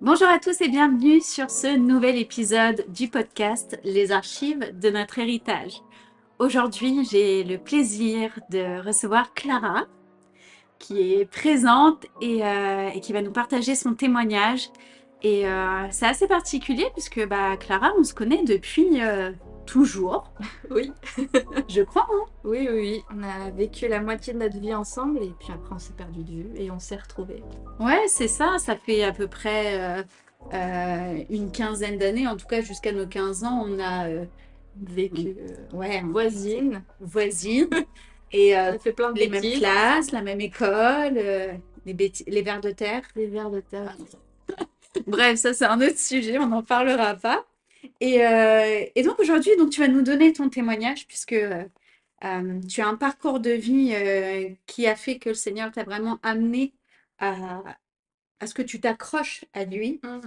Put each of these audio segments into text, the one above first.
Bonjour à tous et bienvenue sur ce nouvel épisode du podcast Les archives de notre héritage. Aujourd'hui, j'ai le plaisir de recevoir Clara qui est présente et qui va nous partager son témoignage. C'est assez particulier puisque Clara, on se connaît depuis toujours, Oui, je crois, hein. oui, oui, oui. On a vécu la moitié de notre vie ensemble et puis après on s'est perdu de vue et on s'est retrouvés. Ouais, c'est ça, ça fait à peu près une quinzaine d'années, en tout cas jusqu'à nos 15 ans, on a Vécu ouais, c'est voisine. voisine et On a fait plein de les mêmes bêtises. classes, la même école, les vers de terre. Des vers de terre. Bref, ça c'est un autre sujet, on n'en parlera pas. Et donc aujourd'hui, donc tu vas nous donner ton témoignage puisque tu as un parcours de vie qui a fait que le Seigneur t'a vraiment amené à, à ce que tu t'accroches à lui Mm.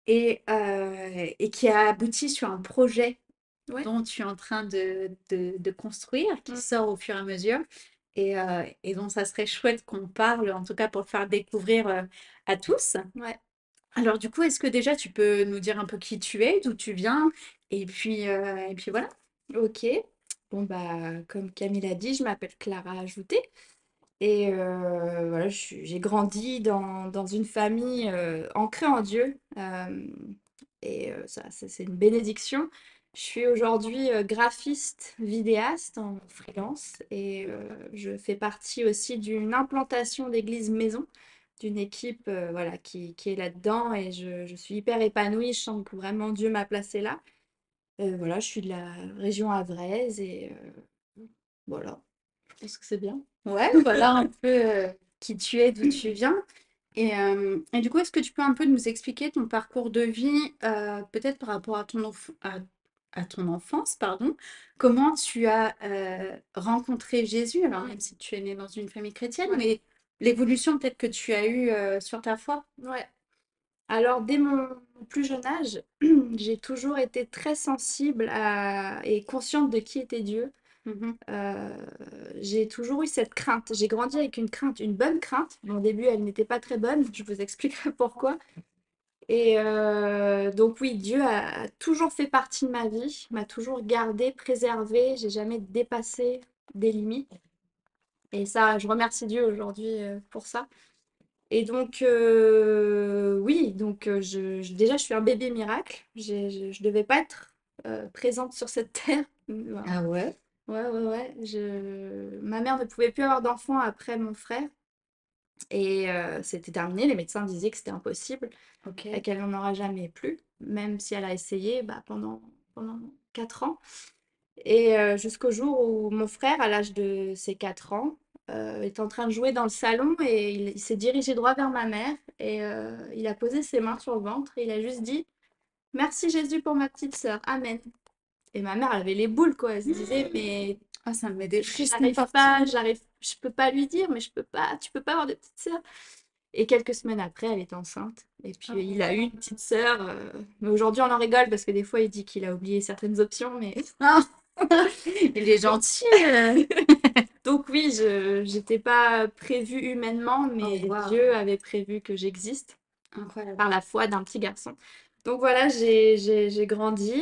et qui a abouti sur un projet Ouais. dont tu es en train de construire, qui Mm. sort au fur et à mesure, et dont ça serait chouette qu'on parle, en tout cas pour le faire découvrir à tous. Ouais. Alors du coup, est-ce que déjà tu peux nous dire un peu qui tu es, d'où tu viens, et puis voilà. Ok. Bon bah comme Camille a dit, je m'appelle Clara Ajouté et voilà, j'ai grandi dans une famille ancrée en Dieu ça c'est une bénédiction. Je suis aujourd'hui graphiste, vidéaste en freelance et je fais partie aussi d'une implantation d'église maison, d'une équipe voilà, qui est là-dedans et je suis hyper épanouie. Je sens que vraiment Dieu m'a placée là. Voilà, je suis de la région havraise et voilà, je pense que c'est bien. Ouais, voilà un peu qui tu es, d'où tu viens. Et du coup, est-ce que tu peux un peu nous expliquer ton parcours de vie, peut-être par rapport à à ton enfance, pardon, comment tu as rencontré Jésus, alors Mm. même si tu es né dans une famille chrétienne, Ouais, mais l'évolution peut-être que tu as eue sur ta foi. ouais. Alors, dès mon plus jeune âge, j'ai toujours été très sensible et consciente de qui était Dieu. Mhm. Euh, j'ai toujours eu cette crainte. J'ai grandi avec une crainte, une bonne crainte. Bon, au début, elle n'était pas très bonne. Je vous expliquerai pourquoi. Et donc oui, Dieu a toujours fait partie de ma vie, m'a toujours gardée, préservée. J'ai jamais dépassé des limites. Et ça, je remercie Dieu aujourd'hui pour ça. Et donc, oui, donc déjà, je suis un bébé miracle. Je devais pas être présente sur cette terre. Voilà. Ah ouais? Ouais, ouais, ouais. Ma mère ne pouvait plus avoir d'enfant après mon frère. Et c'était terminé. Les médecins disaient que c'était impossible et Ok. qu'elle n'en aura jamais plus, même si elle a essayé bah, pendant 4 ans. Et jusqu'au jour où mon frère, à l'âge de ses 4 ans, est en train de jouer dans le salon et il s'est dirigé droit vers ma mère et il a posé ses mains sur le ventre et il a juste dit «Merci Jésus pour ma petite sœur, Amen». Et ma mère, elle avait les boules, quoi. Elle se disait «Mais Ah, ça me met des frissons j'arrive partout. pas, je peux pas lui dire, mais je peux pas, tu peux pas avoir de petite sœur». Et quelques semaines après, elle est enceinte. Et puis il a eu une petite sœur. Mais aujourd'hui, on en rigole parce que des fois, il dit qu'il a oublié certaines options. Mais Ah, il est gentil. donc oui, je n'étais pas prévue humainement, Oh, mais waouh. Dieu avait prévu que j'existe Incroyable. par la foi d'un petit garçon. Donc voilà, j'ai grandi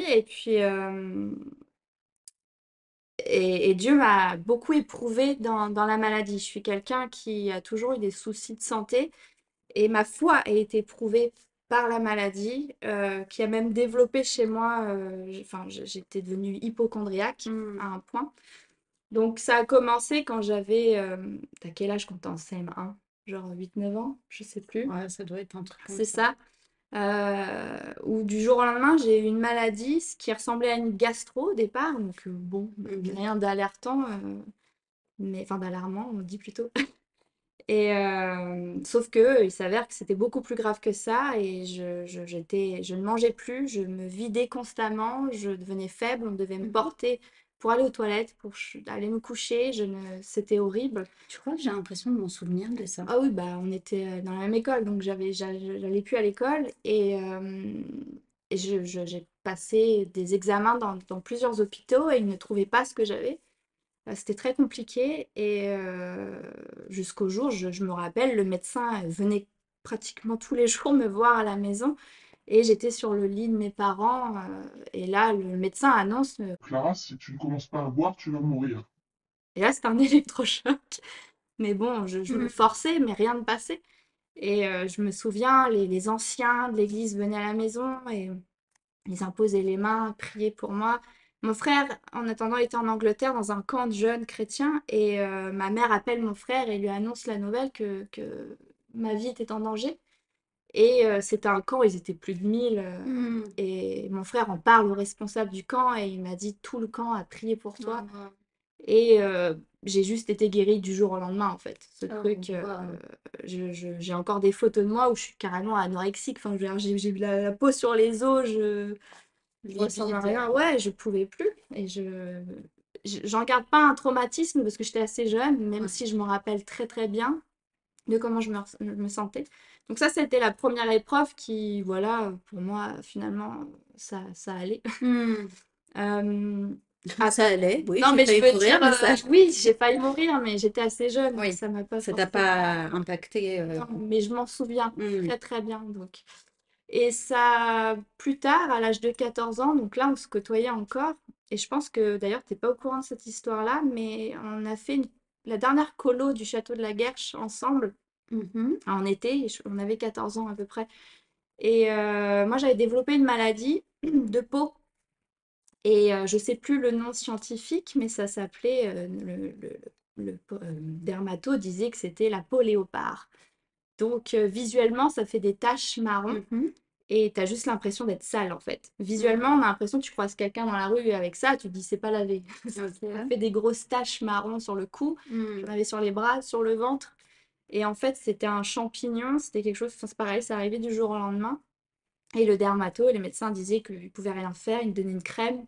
et Dieu m'a beaucoup éprouvée dans la maladie. Je suis quelqu'un qui a toujours eu des soucis de santé et ma foi a été éprouvée par la maladie, qui a même développé chez moi, enfin, j'étais devenue hypochondriaque Hmm. à un point. Donc ça a commencé quand j'avais, t'as quel âge quand t'es en CM1? Genre 8 9 ans? Je sais plus. Ouais, ça doit être un truc comme C'est ça. ça. Où du jour au lendemain, j'ai eu une maladie qui ressemblait à une gastro au départ. Donc bon, Mhm. rien d'alertant, mais enfin d'alarmant, on dit plutôt. Et sauf que il s'avère que c'était beaucoup plus grave que ça et je ne mangeais plus, je me vidais constamment, je devenais faible, on devait me Mhm. porter pour aller aux toilettes, aller me coucher, c'était horrible. Je crois que j'ai l'impression de m'en souvenir de ça. Ah oui, bah on était dans la même école, donc j'allais plus à l'école et j'ai passé des examens dans plusieurs hôpitaux et ils ne trouvaient pas ce que j'avais. C'était très compliqué et jusqu'au jour, je me rappelle, le médecin venait pratiquement tous les jours me voir à la maison. Et j'étais sur le lit de mes parents. Et là, le médecin annonce. Clara, si tu ne commences pas à boire, tu vas mourir. Et là, c'est un électrochoc. Mais bon, je me Mhm. forçais, mais rien ne passait. Et je me souviens, les anciens de l'église venaient à la maison et ils imposaient les mains, priaient pour moi. Mon frère, en attendant, était en Angleterre dans un camp de jeunes chrétiens et ma mère appelle mon frère et lui annonce la nouvelle que ma vie était en danger. Et c'était un camp, ils étaient plus de 1000. Mhm. Et mon frère en parle au responsable du camp et il m'a dit tout le camp a prié pour toi. Oh, wow. Et j'ai juste été guérie du jour au lendemain, en fait. Ce Oh, truc, wow. j'ai encore des photos de moi où je suis carrément anorexique. Enfin, je veux dire, j'ai la peau sur les os, je ressemble à Livide. rien. Ouais, je pouvais plus. Et j'en garde pas un traumatisme parce que j'étais assez jeune, même Ouais. si je me rappelle très très bien de comment je me sentais. Donc ça a été la première épreuve qui, voilà, pour moi, finalement, ça allait. Hmm. Euh, Ça allait, oui, non, j'ai mais je failli veux mourir, dire, mais ça. oui, j'ai failli mourir, mais j'étais assez jeune, donc Oui, ça m'a pas ça t'a forcément. pas impacté. Non, mais je m'en souviens Hmm. très très bien. Donc. Et ça, plus tard, à l'âge de 14 ans, donc là, on se côtoyait encore. Et je pense que d'ailleurs, t'es pas au courant de cette histoire-là, mais on a fait la dernière colo du château de la Guerche ensemble Mhm. en été. On avait 14 ans à peu près. Et moi, j'avais développé une maladie de peau. Et je sais plus le nom scientifique, mais ça s'appelait, dermato disait que c'était la peau léopard. Donc visuellement, ça fait des taches marron Mhm. et tu as juste l'impression d'être sale en fait. Visuellement, on Hmm. a l'impression que tu croises quelqu'un dans la rue avec ça, tu te dis c'est pas lavé. Ça Ok. fait des grosses taches marron sur le cou, Hmm. j'en avais sur les bras, sur le ventre. Et en fait, c'était un champignon, c'était quelque chose, enfin, c'est pareil, ça arrivait du jour au lendemain. Et le dermato, les médecins disaient qu'ils ne pouvaient rien faire, ils me donnaient une crème.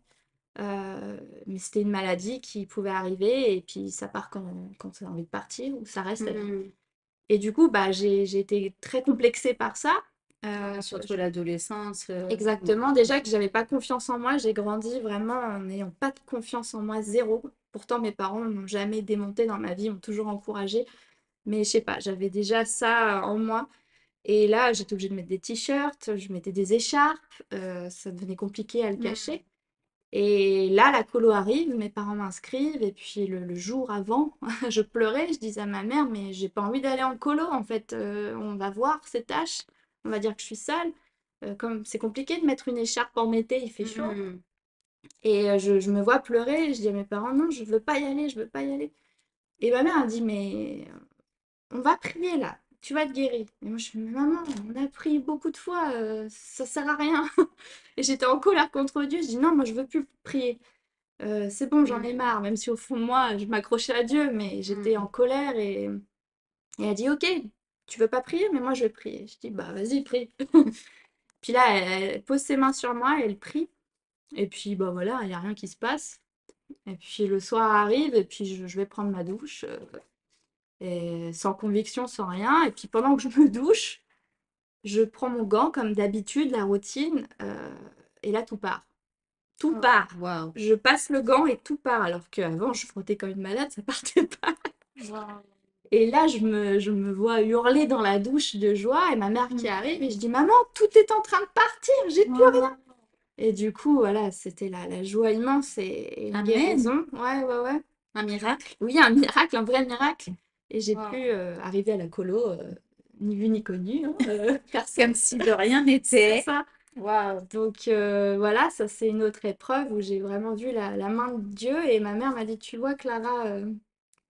Mais c'était une maladie qui pouvait arriver et puis ça part quand tu as envie de partir ou ça reste à vie. Hmm. Et du coup, bah, j'ai été très complexée par ça. Ouais, Euh, surtout l'adolescence. Ouais. Exactement. Déjà que j'avais pas confiance en moi, j'ai grandi vraiment en n'ayant pas de confiance en moi, zéro. Pourtant, mes parents m'ont jamais démonté dans ma vie, m'ont toujours encouragée. Mais je sais pas, j'avais déjà ça en moi. Et là, j'étais obligée de mettre des t-shirts, je mettais des écharpes, ça devenait compliqué à le Hmm. cacher. Et là, la colo arrive, mes parents m'inscrivent, et puis le jour avant, je pleurais, je disais à ma mère, mais j'ai pas envie d'aller en colo, en fait, on va voir ces tâches, on va dire que je suis sale. Comme c'est compliqué de mettre une écharpe en été, il fait chaud. Hmm. Et je me vois pleurer, je dis à mes parents, non, je veux pas y aller, je veux pas y aller. Et ma mère a dit, mais on va prier là, tu vas te guérir. Et moi je fais, mais maman, on a prié beaucoup de fois, ça sert à rien. Et j'étais en colère contre Dieu, je dis, non, moi je veux plus prier. C'est bon, j'en ai Hmm. marre, même si au fond de moi, je m'accrochais à Dieu, mais j'étais en Hmm. colère et elle a dit, ok, tu veux pas prier, mais moi je vais prier. Je dis, bah vas-y, prie. Puis là, elle pose ses mains sur moi, elle prie, et puis bah voilà, il n'y a rien qui se passe. Et puis le soir arrive, et puis je vais prendre ma douche, et sans conviction, sans rien. Et puis pendant que je me douche, je prends mon gant comme d'habitude, la routine, et là tout part. Tout Oh, part. wow. Je passe le gant et tout part, alors qu'avant je frottais comme une malade, ça partait pas. Wow. Et là, je me vois hurler dans la douche de joie et ma mère qui Hmm. arrive et je dis, Maman, tout est en train de partir, j'ai plus rien. Wow. Et du coup, voilà, c'était la joie immense et une Amen. guérison. Ouais, ouais, ouais. Un miracle. Oui, un miracle, un vrai miracle. Et j'ai pu Wow. arriver à la colo, ni vu ni connu, hein, personne. Comme si de rien C'est n'était. ça. Wow. Donc voilà, ça c'est une autre épreuve où j'ai vraiment vu la main de Dieu et ma mère m'a dit, tu vois Clara,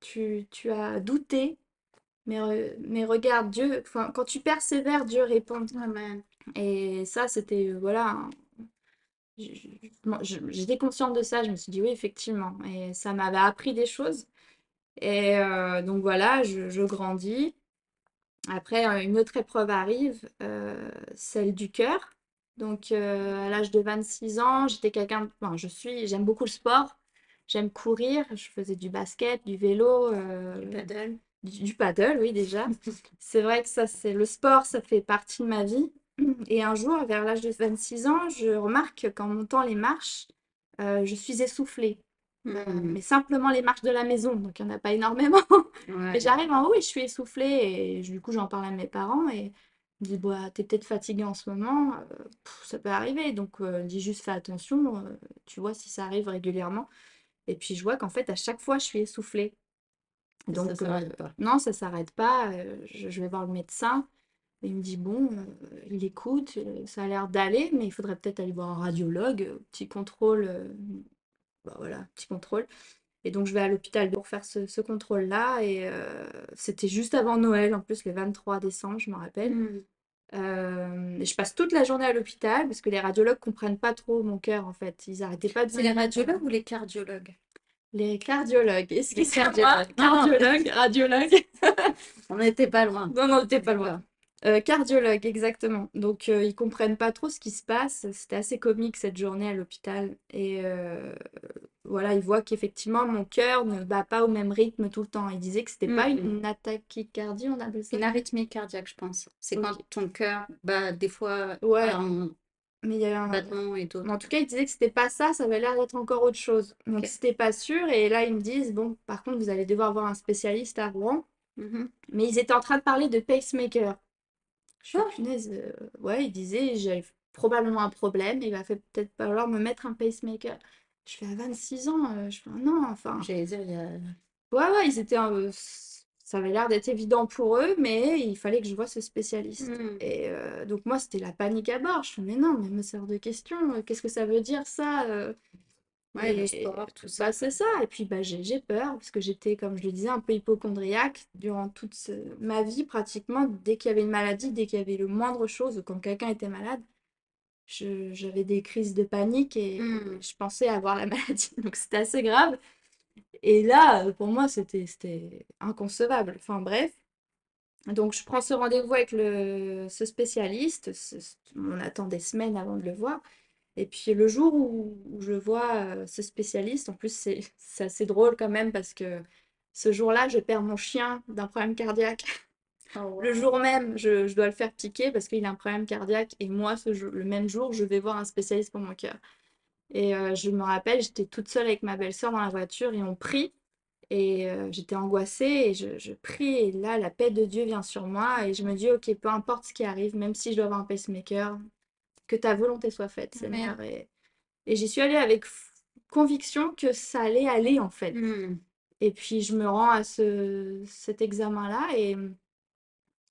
tu as douté, mais regarde Dieu, enfin, quand tu persévères, Dieu répond. Amen. Et ça c'était, voilà, moi, j'étais consciente de ça, je me suis dit oui, effectivement. Et ça m'avait appris des choses. Et donc voilà, je grandis. Après, une autre épreuve arrive, celle du cœur. Donc, à l'âge de 26 ans, j'étais quelqu'un, enfin, j'aime beaucoup le sport. J'aime courir. Je faisais du basket, du vélo, Du paddle. du paddle, oui, déjà. C'est vrai que ça, c'est le sport, ça fait partie de ma vie. Et un jour, vers l'âge de 26 ans, je remarque qu'en montant les marches, je suis essoufflée. Hmm. Mais simplement les marches de la maison, donc il n'y en a pas énormément. Mais Ouais. j'arrive en haut et je suis essoufflée et du coup j'en parle à mes parents et Il me dit, bah, t'es peut-être fatigué en ce moment, ça peut arriver. Donc, il dit juste, fais attention, tu vois si ça arrive régulièrement. Et puis, je vois qu'en fait, à chaque fois, je suis essoufflée. Et ça Donc, s'arrête pas. non, ça s'arrête pas. Je vais voir le médecin. Et il me dit, bon, il écoute, ça a l'air d'aller, mais il faudrait peut-être aller voir un radiologue, petit contrôle, bah voilà, petit contrôle. Et donc, je vais à l'hôpital pour faire ce contrôle-là. Et c'était juste avant Noël, en plus, le 23 décembre, je me rappelle. Hmm. Et je passe toute la journée à l'hôpital parce que les radiologues comprennent pas trop mon cœur, en fait. Ils arrêtaient pas de C'est les me... radiologues ou les cardiologues? Les cardiologues, Les excusez-moi, cardiologues. Non, non, cardiologues, radiologues. on n'était pas loin. Non, non, t'es pas loin. D'accord. Cardiologue, exactement. Donc, ils comprennent pas trop ce qui se passe. C'était assez comique cette journée à l'hôpital. Et voilà, ils voient qu'effectivement, mon cœur ne bat pas au même rythme tout le temps. Ils disaient que c'était pas Hmm. une tachycardie, on appelle ça? Une arythmie cardiaque, je pense. C'est quand Ok. ton cœur bat des fois Ouais, à un mais il y avait un... battement et Mais d'autres. en tout cas, ils disaient que c'était pas ça, ça avait l'air d'être encore autre chose. Donc, Ok. c'était pas sûr. Et là, ils me disent, bon, par contre, vous allez devoir voir un spécialiste à Rouen. Mhm. Mais ils étaient en train de parler de pacemaker. Je fais Ah, punaise, ouais, il disait j'avais probablement un problème, il va peut-être falloir me mettre un pacemaker. Je fais à 26 ans, je fais non, enfin, j'allais dire, ouais, ouais, ils étaient, ça avait l'air d'être évident pour eux, mais il fallait que je voie ce spécialiste. Hmm. Et donc moi, c'était la panique à bord. Je fais mais non, mais me sert de question, qu'est-ce que ça veut dire ça? Ouais, le Et sport, tout ça. bah c'est ça. Et puis bah j'ai peur parce que j'étais, comme je le disais, un peu hypocondriaque durant toute ma vie pratiquement. Dès qu'il y avait une maladie, dès qu'il y avait le moindre chose ou quand quelqu'un était malade, j'avais des crises de panique et Hmm. je pensais avoir la maladie. Donc c'était assez grave. Et là, pour moi, c'était inconcevable. Enfin bref. Donc je prends ce rendez-vous avec ce spécialiste. On attend des semaines avant de le voir. Et puis le jour où je vois ce spécialiste, en plus c'est assez drôle quand même parce que ce jour-là, je perds mon chien d'un problème cardiaque. Oh, Le wow. jour même, je dois le faire piquer parce qu'il a un problème cardiaque et moi, le même jour, je vais voir un spécialiste pour mon cœur. Et je me rappelle, j'étais toute seule avec ma belle-sœur dans la voiture et on prie. Et j'étais angoissée et je prie et là, la paix de Dieu vient sur moi et je me dis, ok, peu importe ce qui arrive, même si je dois avoir un pacemaker, que ta volonté soit faite, Amen. Seigneur. Et j'y suis allée avec conviction que ça allait aller en fait. Hmm. Et puis je me rends à cet examen-là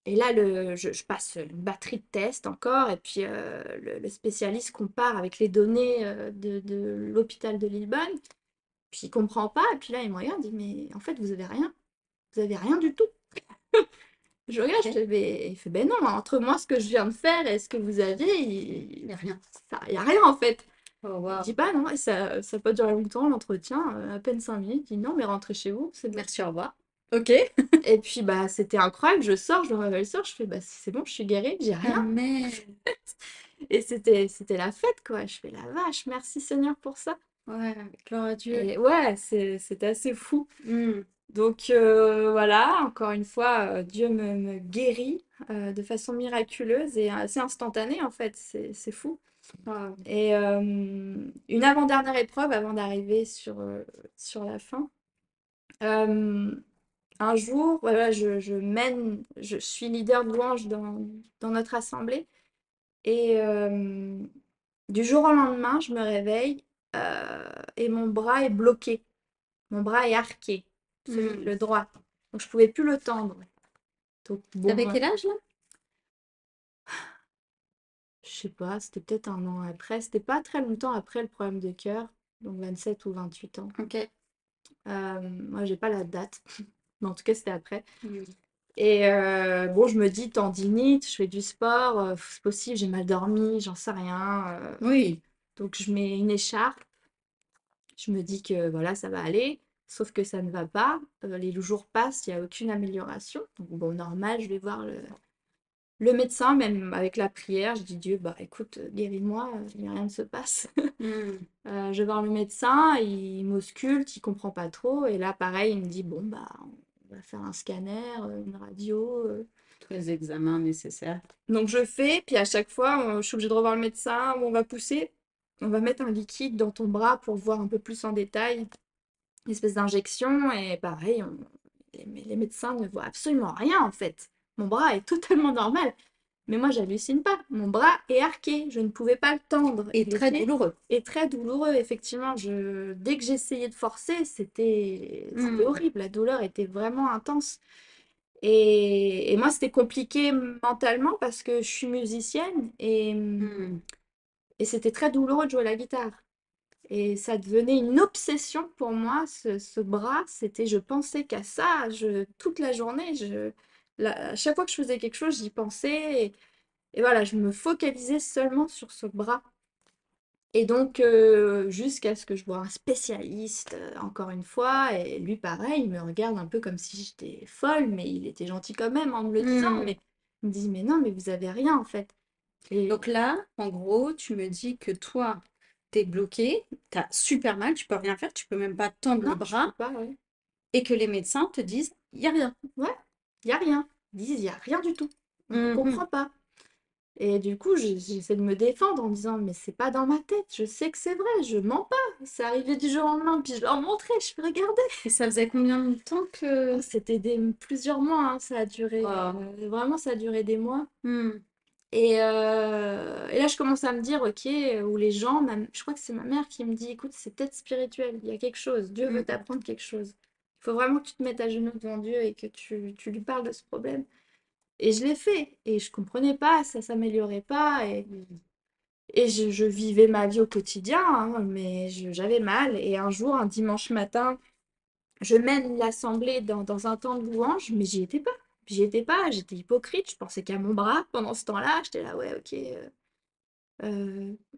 et là je passe une batterie de tests encore et puis le spécialiste compare avec les données de l'hôpital de Lillebonne. Puis il comprend pas et puis là il me regarde et dit mais en fait vous avez rien du tout. Je regarde, je Ok. fais, il fait ben non, entre moi ce que je viens de faire et ce que vous avez, Il n'y a rien. il y a rien en fait. Oh, Il wow. dit bah non, et ça peut durer longtemps l'entretien, à peine 5 minutes. Il dit non, mais rentrez chez vous, c'est bon. Merci, au revoir. Ok. Et puis bah c'était incroyable, je sors, je me sort, je fais bah c'est bon, je suis guérie, j'ai rien. Amen. Et c'était la fête quoi. Je fais la vache, merci Seigneur pour ça. Ouais, gloire à Dieu. Et ouais, c'était assez fou. Hmm. Donc voilà, encore une fois, Dieu me guérit de façon miraculeuse et assez instantanée en fait, c'est fou. Wow. Et une avant-dernière épreuve avant d'arriver sur la fin. Euh, un jour, voilà, je suis leader de louange dans notre assemblée. Et du jour au lendemain, je me réveille et mon bras est bloqué. Mon bras est arqué, Hmm. le droit. Donc je pouvais plus le tendre. Donc bon, T'avais quel âge là? je sais pas, c'était peut-être un an après. C'était pas très longtemps après le problème de cœur, donc 27 ou 28 ans. Ok. Moi, j'ai pas la date, mais en tout cas, c'était après. Hmm. Et bon, je me dis, tendinite, je fais du sport, c'est possible, j'ai mal dormi, j'en sais rien. Oui. Donc, je mets une écharpe, je me dis que voilà, ça va aller, sauf que ça ne va pas. Les jours passent, il n'y a aucune amélioration. Donc, bon, normal, je vais voir le médecin, même avec la prière, je dis Dieu, bah écoute, guéris-moi, mais rien ne se passe. Hmm. Je vais voir le médecin, il m'ausculte, il comprend pas trop, et là pareil, il me dit bon bah on va faire un scanner, une radio. Tous les examens nécessaires. Donc je fais, puis à chaque fois, je suis obligée de revoir le médecin, où on va pousser, on va mettre un liquide dans ton bras pour voir un peu plus en détail, une espèce d'injection, et pareil, les médecins ne voient absolument rien en fait. Mon bras est totalement normal. Mais moi, j'hallucine pas. Mon bras est arqué. Je ne pouvais pas le tendre. Et Il très était douloureux. et très douloureux, effectivement. Dès que j'essayais de forcer, c'était Hmm. horrible. La douleur était vraiment intense. Et moi, c'était compliqué mentalement parce que je suis musicienne Hmm. et c'était très douloureux de jouer la guitare. Et ça devenait une obsession pour moi, ce bras. Je pensais qu'à ça, toute la journée. À chaque fois que je faisais quelque chose, j'y pensais. Et voilà, je me focalisais seulement sur ce bras. Et donc, jusqu'à ce que je vois un spécialiste, encore une fois, et lui, pareil, il me regarde un peu comme si j'étais folle, mais il était gentil quand même en me le disant. Hmm. Mais il me dit, mais non, mais vous avez rien en fait. Et Donc là, en gros, tu me dis que toi, t'es bloqué, t'as super mal, tu peux rien faire, tu peux même pas tendre le non, je peux bras, pas, ouais. et que les médecins te disent, il n'y a rien. Ouais, il n'y a rien. Ils disent, il n'y a rien du tout. On ne Mhm. comprend pas. Et du coup, j'essaie de me défendre en me disant, mais c'est pas dans ma tête, je sais que c'est vrai, je mens pas. C'est arrivé du jour au lendemain, puis je leur montrais, je fais regarder. Et ça faisait combien de temps que... C'était plusieurs mois, hein, ça a duré, Wow. vraiment, ça a duré des mois. Hmm. Et là, je commence à me dire, ok, ou les gens, je crois que c'est ma mère qui me dit, écoute, c'est peut-être spirituel, il y a quelque chose, Dieu veut Hmm. t'apprendre quelque chose. Il faut vraiment que tu te mettes à genoux devant Dieu et que tu lui parles de ce problème. Et je l'ai fait, et je comprenais pas, ça s'améliorait pas, et je vivais ma vie au quotidien, hein, mais j'avais mal. Et un jour, un dimanche matin, je mène l'assemblée dans un temps de louange, mais j'y étais pas. J'y étais pas, j'étais hypocrite, je pensais qu'à mon bras pendant ce temps-là, j'étais là, ouais, ok,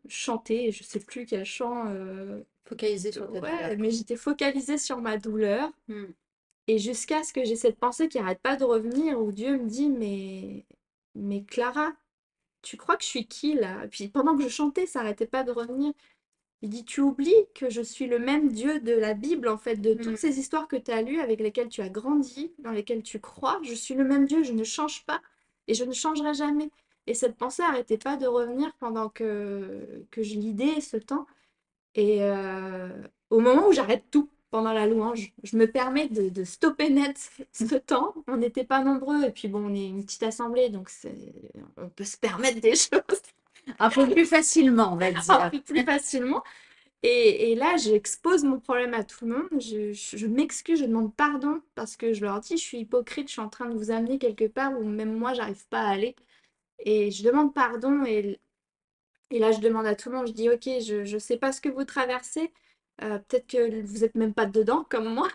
chanter, je sais plus quel chant, Focalisé sur ta douleur. ouais, mais j'étais focalisée sur ma douleur, Hmm. et jusqu'à ce que j'ai cette pensée qui arrête pas de revenir, où Dieu me dit, mais Clara, tu crois que je suis qui là? Et puis pendant que je chantais, ça arrêtait pas de revenir. Il dit, tu oublies que je suis le même Dieu de la Bible, en fait, de Hmm. toutes ces histoires que tu as lues, avec lesquelles tu as grandi, dans lesquelles tu crois. Je suis le même Dieu, je ne change pas et je ne changerai jamais. Et cette pensée n'arrêtait pas de revenir pendant que je lidais ce temps. Et au moment où j'arrête tout pendant la louange, je me permets de stopper net ce temps. On n'était pas nombreux et puis bon, on est une petite assemblée, donc on peut se permettre des choses Un peu plus facilement, on va un dire. peu plus facilement. Et là, j'expose mon problème à tout le monde. Je m'excuse, je demande pardon parce que je leur dis, je suis hypocrite, je suis en train de vous amener quelque part où même moi, j'arrive pas à aller. Et je demande pardon et là, je demande à tout le monde, je dis, ok, je sais pas ce que vous traversez. Peut-être que vous êtes même pas dedans comme moi.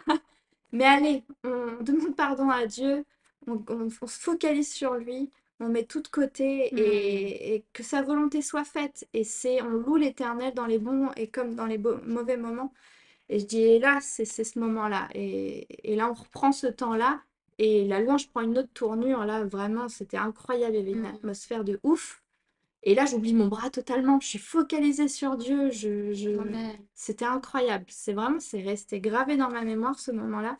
Mais allez, on demande pardon à Dieu, on se focalise sur lui, on met tout de côté Hmm. et que sa volonté soit faite. Et on loue l'Éternel dans les bons et comme dans les mauvais moments. Et je dis, et là, c'est ce moment-là. Et là, on reprend ce temps-là. Et la louange prend une autre tournure. Là, vraiment, c'était incroyable. Il y avait une Hmm. atmosphère de ouf. Et là, j'oublie mon bras totalement. Je suis focalisée sur Dieu. Ouais. C'était incroyable. C'est resté gravé dans ma mémoire ce moment-là.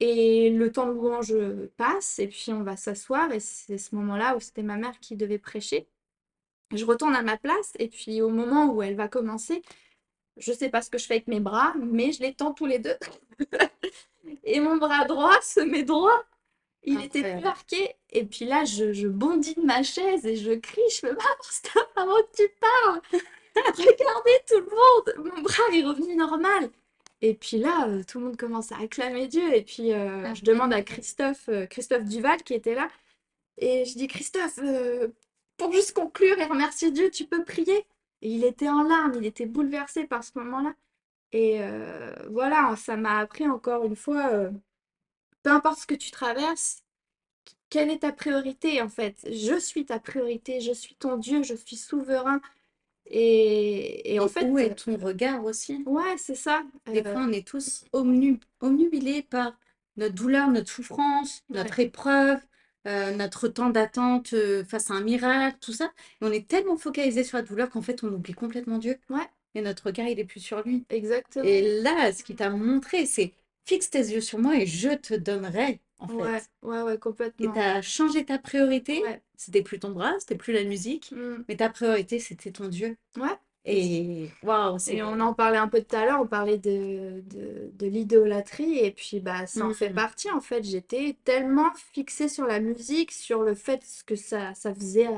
Et le temps de louange passe. Et puis, on va s'asseoir. Et c'est ce moment-là où c'était ma mère qui devait prêcher. Je retourne à ma place. Et puis, au moment où elle va commencer, je sais pas ce que je fais avec mes bras, mais je les tends tous les deux. Et mon bras droit se met droit. Il était plus Incroyable. arqué. Et puis là, je bondis de ma chaise et je crie. Je fais, maman, stop, maman, tu parles. Regardez tout le monde. Mon bras est revenu normal. Et puis là, tout le monde commence à acclamer Dieu. Et puis, je demande à Amen. Christophe Duval qui était là. Et je dis, Christophe, pour juste conclure et remercier Dieu, tu peux prier. Et il était en larmes, il était bouleversé par ce moment-là. Et voilà, ça m'a appris encore une fois, peu importe ce que tu traverses, quelle est ta priorité en fait? Je suis ta priorité, je suis ton Dieu, je suis souverain. Et en Et où fait, est ton regard aussi? ouais, c'est ça. Des fois, on est tous omnubilés par notre douleur, notre souffrance, Ouais, notre épreuve, notre temps d'attente face à un miracle, tout ça. Et on est tellement focalisé sur la douleur qu'en fait, on oublie complètement Dieu. ouais, Et notre regard, il est plus sur lui. exactement. Et là, ce qu'il t'a montré, c'est fixe tes yeux sur moi et je te donnerai, en Ouais, fait. ouais, ouais, Et tu complètement. as changé ta priorité. Ouais, C'était plus ton bras, c'était plus la musique, mm, mais ta priorité, c'était ton Dieu. ouais, Et waouh, c'est... Et on en parlait un peu tout à l'heure, on parlait de l'idolâtrie, et puis bah, ça en fait Mm, partie en fait. J'étais tellement fixée sur la musique, sur le fait que ça faisait,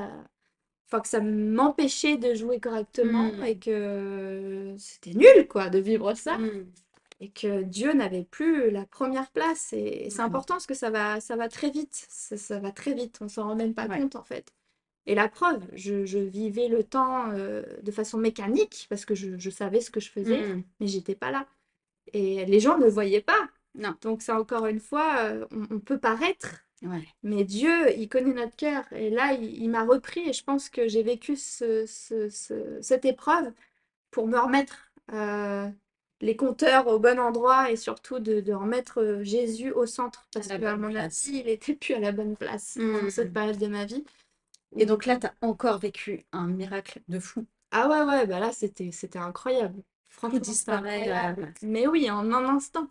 enfin que ça m'empêchait de jouer correctement, et mm, que c'était nul quoi de vivre ça, mm. et que Dieu n'avait plus la première place. Et c'est Ouais. important parce que ça va très vite, ça va très vite, on s'en rend même pas Ouais. compte en fait. Et la preuve, je vivais le temps de façon mécanique parce que je savais ce que je faisais, Mm. mais j'étais pas là. Et les gens ne le voyaient pas. Non. Donc ça, encore une fois, on peut paraître, Ouais. mais Dieu, il connaît notre cœur. Et là, il m'a repris, et je pense que j'ai vécu cette épreuve pour me remettre les compteurs au bon endroit, et surtout de remettre Jésus au centre, À parce la qu'à bonne mon avis, place. il était plus à la bonne place pendant cette Mm. période de ma vie. Et Où donc là, tu as encore vécu un miracle de fou. ah ouais, ouais, bah là, c'était incroyable. Tout Franchement, c'était disparaît incroyable. Mais oui, en un instant.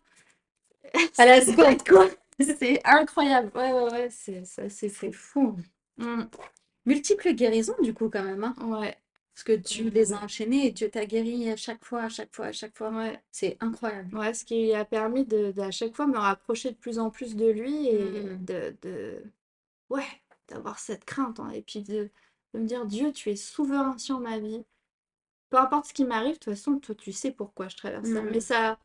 à la seconde, quoi. C'est incroyable. Ouais, ouais, ouais, c'est C'est fou. fou. Mm, Multiples guérisons, du coup, quand même, hein. ouais, Parce que tu les as ouais, enchaînés et Dieu t'a guéri à chaque fois, à chaque fois, à chaque fois. ouais. C'est incroyable. Ouais, ce qui a permis à chaque fois me rapprocher de plus en plus de lui, et Mm. ouais, d'avoir cette crainte, hein, et puis de me dire, Dieu, tu es souverain sur ma vie. Peu importe ce qui m'arrive, de toute façon, toi, tu sais pourquoi je traverse ça. Mais Mm.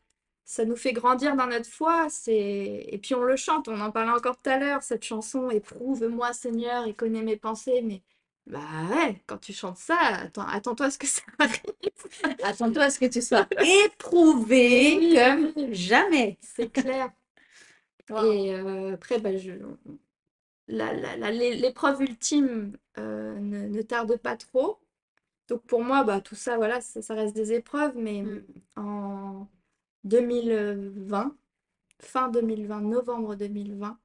ça nous fait grandir dans notre foi. Et puis on le chante, on en parlait encore tout à l'heure, cette chanson, Éprouve-moi, Seigneur, et connais mes pensées. Mais bah ouais, quand tu chantes ça, attends-toi à ce que ça arrive. Attends-toi à ce que tu sois Mais éprouvé oui, comme oui, jamais. c'est clair. Waouh. Et après, bah, l'épreuve ultime ne tarde pas trop. Donc pour moi, bah, tout ça, voilà, ça reste des épreuves, mais Mm. en 2020, fin 2020, novembre 2020,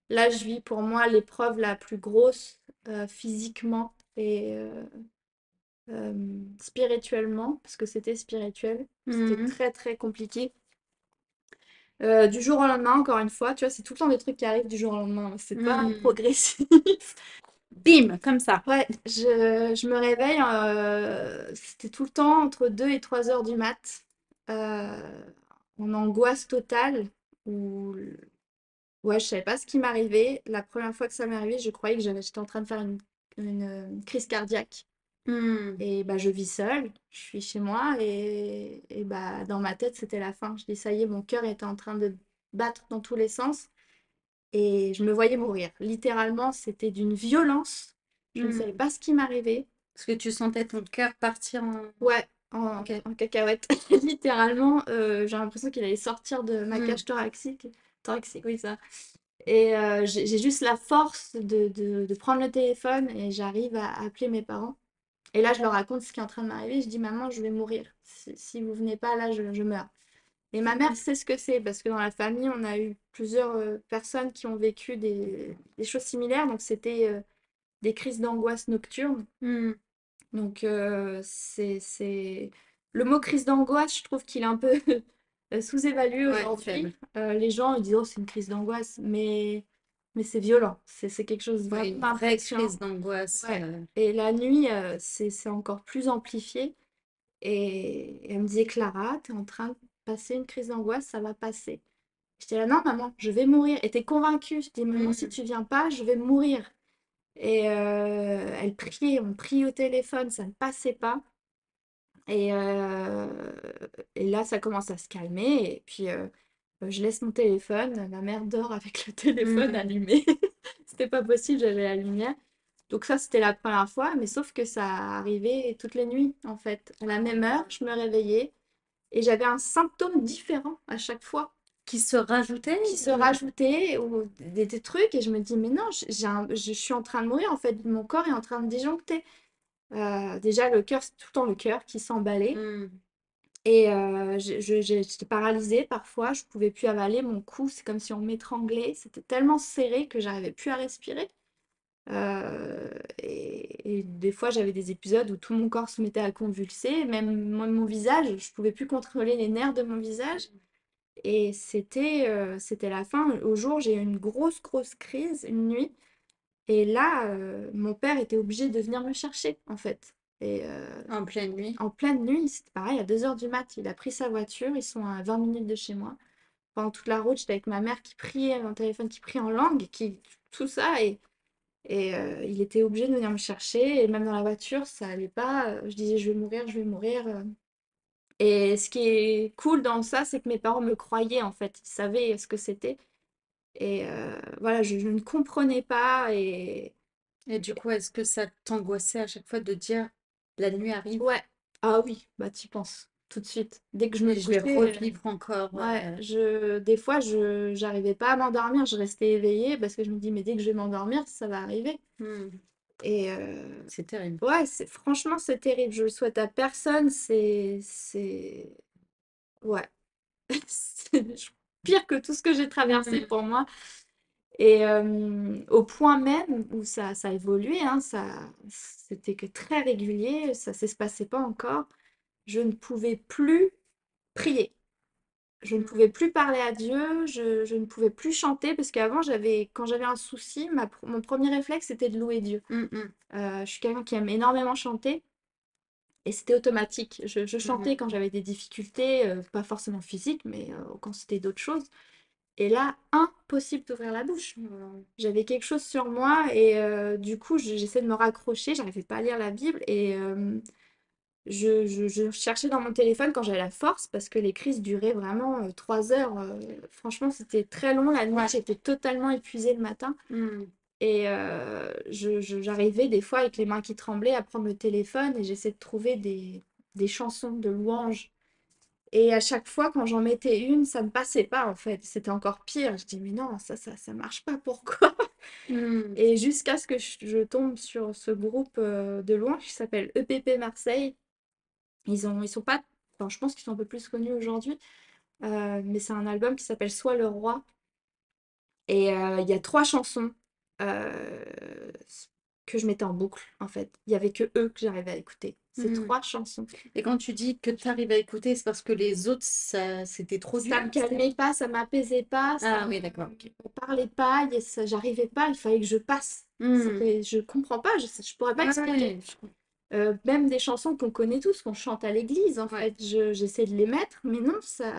là, je vis pour moi l'épreuve la plus grosse physiquement et euh, spirituellement, parce que c'était spirituel. C'était Mm. très, très compliqué. Du jour au lendemain, encore une fois, tu vois, c'est tout le temps des trucs qui arrivent du jour au lendemain. C'est pas Mm. progressif. Bim, comme ça. Ouais, je me réveille, c'était tout le temps entre 2 et 3 heures du mat, euh, en angoisse totale, où ouais, je savais pas ce qui m'arrivait. La première fois que ça m'est arrivé, je croyais que j'étais en train de faire une crise cardiaque. Mm. Et bah, je vis seule, je suis chez moi, et bah, dans ma tête, c'était la fin. Je dis, ça y est, mon cœur était en train de battre dans tous les sens, et je me voyais mourir. Littéralement, c'était d'une violence. Je ne savais Mm. pas ce qui m'arrivait. Parce que tu sentais ton cœur partir en... Ouais, Ok. en cacahuète. Littéralement, j'ai l'impression qu'il allait sortir de ma Mm. cage thoracique. Thoracique, oui, ça. Et j'ai juste la force de prendre le téléphone, et j'arrive à appeler mes parents. Et là, je leur raconte ce qui est en train de m'arriver. Je dis, maman, je vais mourir. Si vous venez pas, là, je meurs. Et ma mère sait ce que c'est, parce que dans la famille, on a eu plusieurs personnes qui ont vécu des choses similaires. Donc, c'était des crises d'angoisse nocturne. Mm. Donc, le mot crise d'angoisse, je trouve qu'il est un peu sous-évalué Ouais, faible. aujourd'hui. Les gens ils disent, oh, c'est une crise d'angoisse, mais c'est violent. C'est quelque chose Ouais, vraiment une vraie d'impressionnant. crise d'angoisse. Ouais. Et la nuit, c'est encore plus amplifié. Et elle me disait, Clara, t'es en train de passer une crise d'angoisse, ça va passer. J'étais là, non, maman, je vais mourir. Et t'es convaincue? Je dis, maman, si Mm. tu viens pas, je vais mourir. Et elle priait, on priait au téléphone, ça ne passait pas. Et, euh, et là, ça commence à se calmer. Et puis, je laisse mon téléphone. Ma mère dort avec le téléphone Mm. allumé. C'était pas possible, j'avais la lumière. Donc ça, c'était la première fois. Mais sauf que ça arrivait toutes les nuits, en fait. À la même heure, je me réveillais. Et j'avais un symptôme différent à chaque fois, Qui se rajoutait qui se ou... rajoutait, ou des trucs. Et je me dis, mais non, je suis en train de mourir. En fait, mon corps est en train de disjoncter. Déjà, le cœur, c'est tout le temps le cœur qui s'emballait. Mm. Et j'étais paralysée parfois, je pouvais plus avaler, mon cou, c'est comme si on m'étranglait. C'était tellement serré que j'arrivais plus à respirer. Et des fois, j'avais des épisodes où tout mon corps se mettait à convulser, même mon visage, je pouvais plus contrôler les nerfs de mon visage. Et c'était la fin. Au jour, j'ai eu une grosse, grosse crise une nuit. Et là, mon père était obligé de venir me chercher, en fait. Et En pleine nuit. en pleine nuit, c'était pareil, à 2 heures du mat, il a pris sa voiture, ils sont à 20 minutes de chez moi. Pendant toute la route, j'étais avec ma mère qui priait, mon téléphone qui prie en langue, tout ça, et il était obligé de venir me chercher, et même dans la voiture, ça allait pas. Je disais, je vais mourir, je vais mourir. Et ce qui est cool dans ça, c'est que mes parents me croyaient, en fait, ils savaient ce que c'était. Et voilà, je ne comprenais pas, et Et du coup, est-ce que ça t'angoissait à chaque fois de dire la nuit arrive ouais, ah oui, bah tu penses, tout de suite. Dès que je me et je vais couchais. revivre encore. Ouais, des fois, j'arrivais pas à m'endormir, je restais éveillée parce que je me dis, mais dès que je vais m'endormir, ça va arriver. Hmm, Et c'est terrible. ouais, franchement, c'est terrible. Je le souhaite à personne. Ouais, c'est pire que tout ce que j'ai traversé Hmm, pour moi. Et au point même où ça a évolué, hein, c'était que très régulier, ça ne se passait pas encore. Je ne pouvais plus prier. Je ne pouvais plus parler à Dieu, je ne pouvais plus chanter parce qu'avant, quand j'avais un souci, mon premier réflexe c'était de louer Dieu. hmm, hmm, Je suis quelqu'un qui aime énormément chanter et c'était automatique. Je hmm. chantais quand j'avais des difficultés, pas forcément physiques, mais quand c'était d'autres choses. Et là, impossible d'ouvrir la bouche. J'avais quelque chose sur moi et du coup, j'essaie de me raccrocher, j'arrivais pas à lire la Bible et je cherchais dans mon téléphone quand j'avais la force parce que les crises duraient vraiment 3 heures. Franchement, c'était très long la nuit. Ouais. J'étais totalement épuisée le matin. Hmm. Et j'arrivais des fois avec les mains qui tremblaient à prendre le téléphone et j'essayais de trouver des chansons de louanges. Et à chaque fois, quand j'en mettais une, ça ne passait pas en fait. C'était encore pire. Je dis, mais non, ça marche pas. Pourquoi? Hmm. Et jusqu'à ce que je tombe sur ce groupe de louanges qui s'appelle EPP Marseille. Ils sont pas. Enfin, je pense qu'ils sont un peu plus connus aujourd'hui, mais c'est un album qui s'appelle Sois le roi. Et il y a 3 chansons euh, que je mettais en boucle, en fait. Il y avait que eux que j'arrivais à écouter. Ces Hmm. 3 chansons. Et quand tu dis que tu arrives à écouter, c'est parce que les autres, ça, c'était trop dur. Ça me calmait pas, ça m'apaisait pas, ça Ah oui, d'accord. Ok. me parlait pas, j'arrivais pas, il fallait que je passe. Hmm. Je comprends pas, je pourrais pas Ouais, expliquer. ouais, je comprends. Même des chansons qu'on connaît tous, qu'on chante à l'église, en Ouais. fait, j'essaie de les mettre, mais non, ça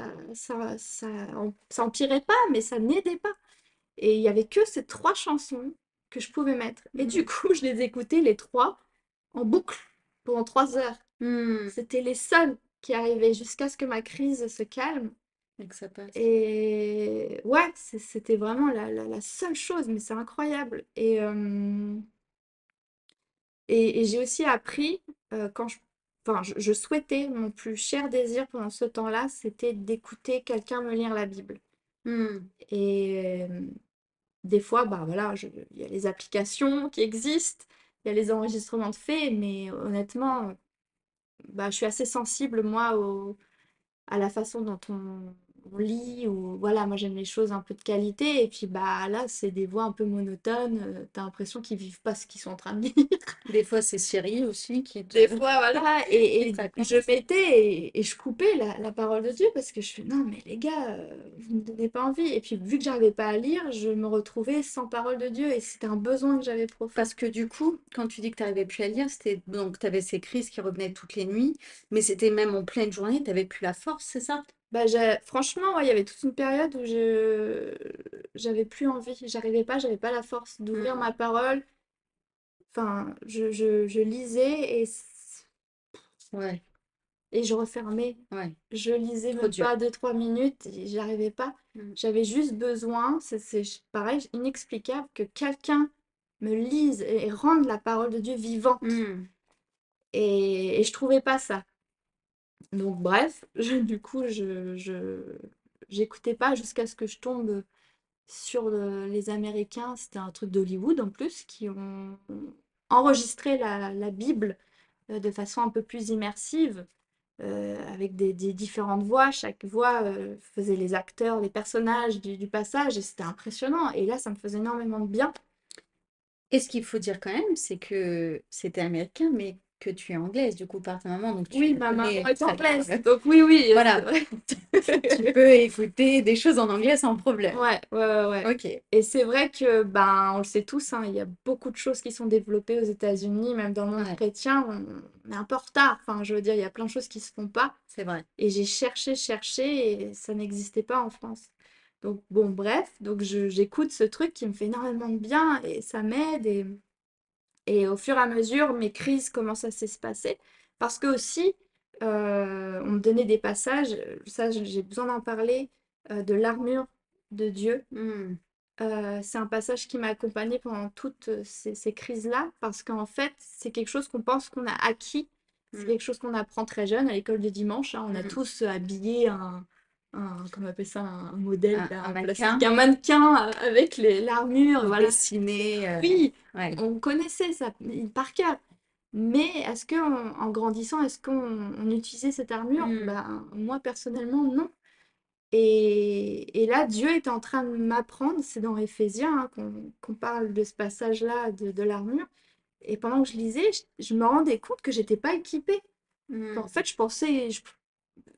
empirait pas, mais ça n'aidait pas. Et il y avait que ces 3 chansons que je pouvais mettre. Et du Hmm. coup, je les écoutais les 3 en boucle pendant 3 heures. Hmm. C'était les seuls qui arrivaient jusqu'à ce que ma crise se calme. Et que ça passe. Et ouais, c'était vraiment la seule chose, mais c'est incroyable. Et j'ai aussi appris, enfin, je souhaitais, mon plus cher désir pendant ce temps-là, c'était d'écouter quelqu'un me lire la Bible. Hmm. Et des fois, bah voilà, il y a les applications qui existent, il y a les enregistrements de faits, mais honnêtement, bah, je suis assez sensible, moi, à la façon dont on lit, ou voilà, moi j'aime les choses un peu de qualité, et puis bah là, c'est des voix un peu monotones, t'as l'impression qu'ils vivent pas ce qu'ils sont en train de dire. Des fois, c'est Cyril aussi qui te... Des fois, voilà, qui et te je raconte. mettais et je coupais la parole de Dieu parce que je fais non, mais les gars, vous me donnez pas envie. Et puis, vu que j'arrivais pas à lire, je me retrouvais sans parole de Dieu et c'était un besoin que j'avais profond. Parce que du coup, quand tu dis que tu n'arrivais plus à lire, c'était donc tu avais ces crises qui revenaient toutes les nuits, mais c'était même en pleine journée, tu n'avais plus la force, c'est ça? Bah, franchement, ouais, il y avait toute une période où j'avais plus envie, j'avais pas la force d'ouvrir Hmm. ma parole. Enfin, je lisais Ouais, et je refermais. ouais, Je lisais trop même dur. pas 2, 3 minutes, j'y arrivais pas. Hmm. J'avais juste besoin, c'est pareil, inexplicable, que quelqu'un me lise et rende la parole de Dieu vivante. Hmm. Et je trouvais pas ça. Donc bref, du coup, j'écoutais pas jusqu'à ce que je tombe sur les Américains. C'était un truc d'Hollywood en plus, qui ont enregistré la Bible de façon un peu plus immersive. Avec des différentes voix. Chaque voix faisait les acteurs, les personnages du passage, et c'était impressionnant. Et là, ça me faisait énormément de bien. Et ce qu'il faut dire quand même, c'est que c'était américain, mais que tu es anglaise, du coup, par ta maman, donc Oui, tu ma maman connais est très bien anglaise, l'anglais. donc oui, oui, c'est Voilà, vrai. tu peux écouter des choses en anglais sans problème. Ouais, ouais, ouais, ouais. Ok. Et c'est vrai que, ben, on le sait tous, hein, il y a beaucoup de choses qui sont développées aux États-Unis, même dans le monde Ouais, chrétien, on est un peu en retard. Enfin, je veux dire, il y a plein de choses qui se font pas. c'est vrai. Et j'ai cherché, cherché, et ça n'existait pas en France. Donc, bon, bref, donc j'écoute ce truc qui me fait énormément de bien, et ça m'aide, et au fur et à mesure, mes crises commencent à s'espacer. Parce que aussi, on me donnait des passages, ça j'ai besoin d'en parler, de l'armure de Dieu. Hmm, C'est un passage qui m'a accompagnée pendant toutes ces crises-là, parce qu'en fait, c'est quelque chose qu'on pense qu'on a acquis, c'est hmm, quelque chose qu'on apprend très jeune à l'école de dimanche, hein. On a hmm. tous habillé comment on appelle ça, un modèle là, Un en plastique, mannequin un mannequin avec l'armure, ou voilà. dessiner. Oui, Ouais. on connaissait ça par cœur. Mais est-ce que en grandissant, est-ce qu'on utilisait cette armure? Hmm, Ben, moi personnellement, non. Et là, Dieu est en train de m'apprendre, c'est dans Éphésiens hein, qu'on parle de ce passage-là de l'armure. Et pendant que je lisais, je me rendais compte que j'étais pas équipée. hmm, Qu'en fait, je pensais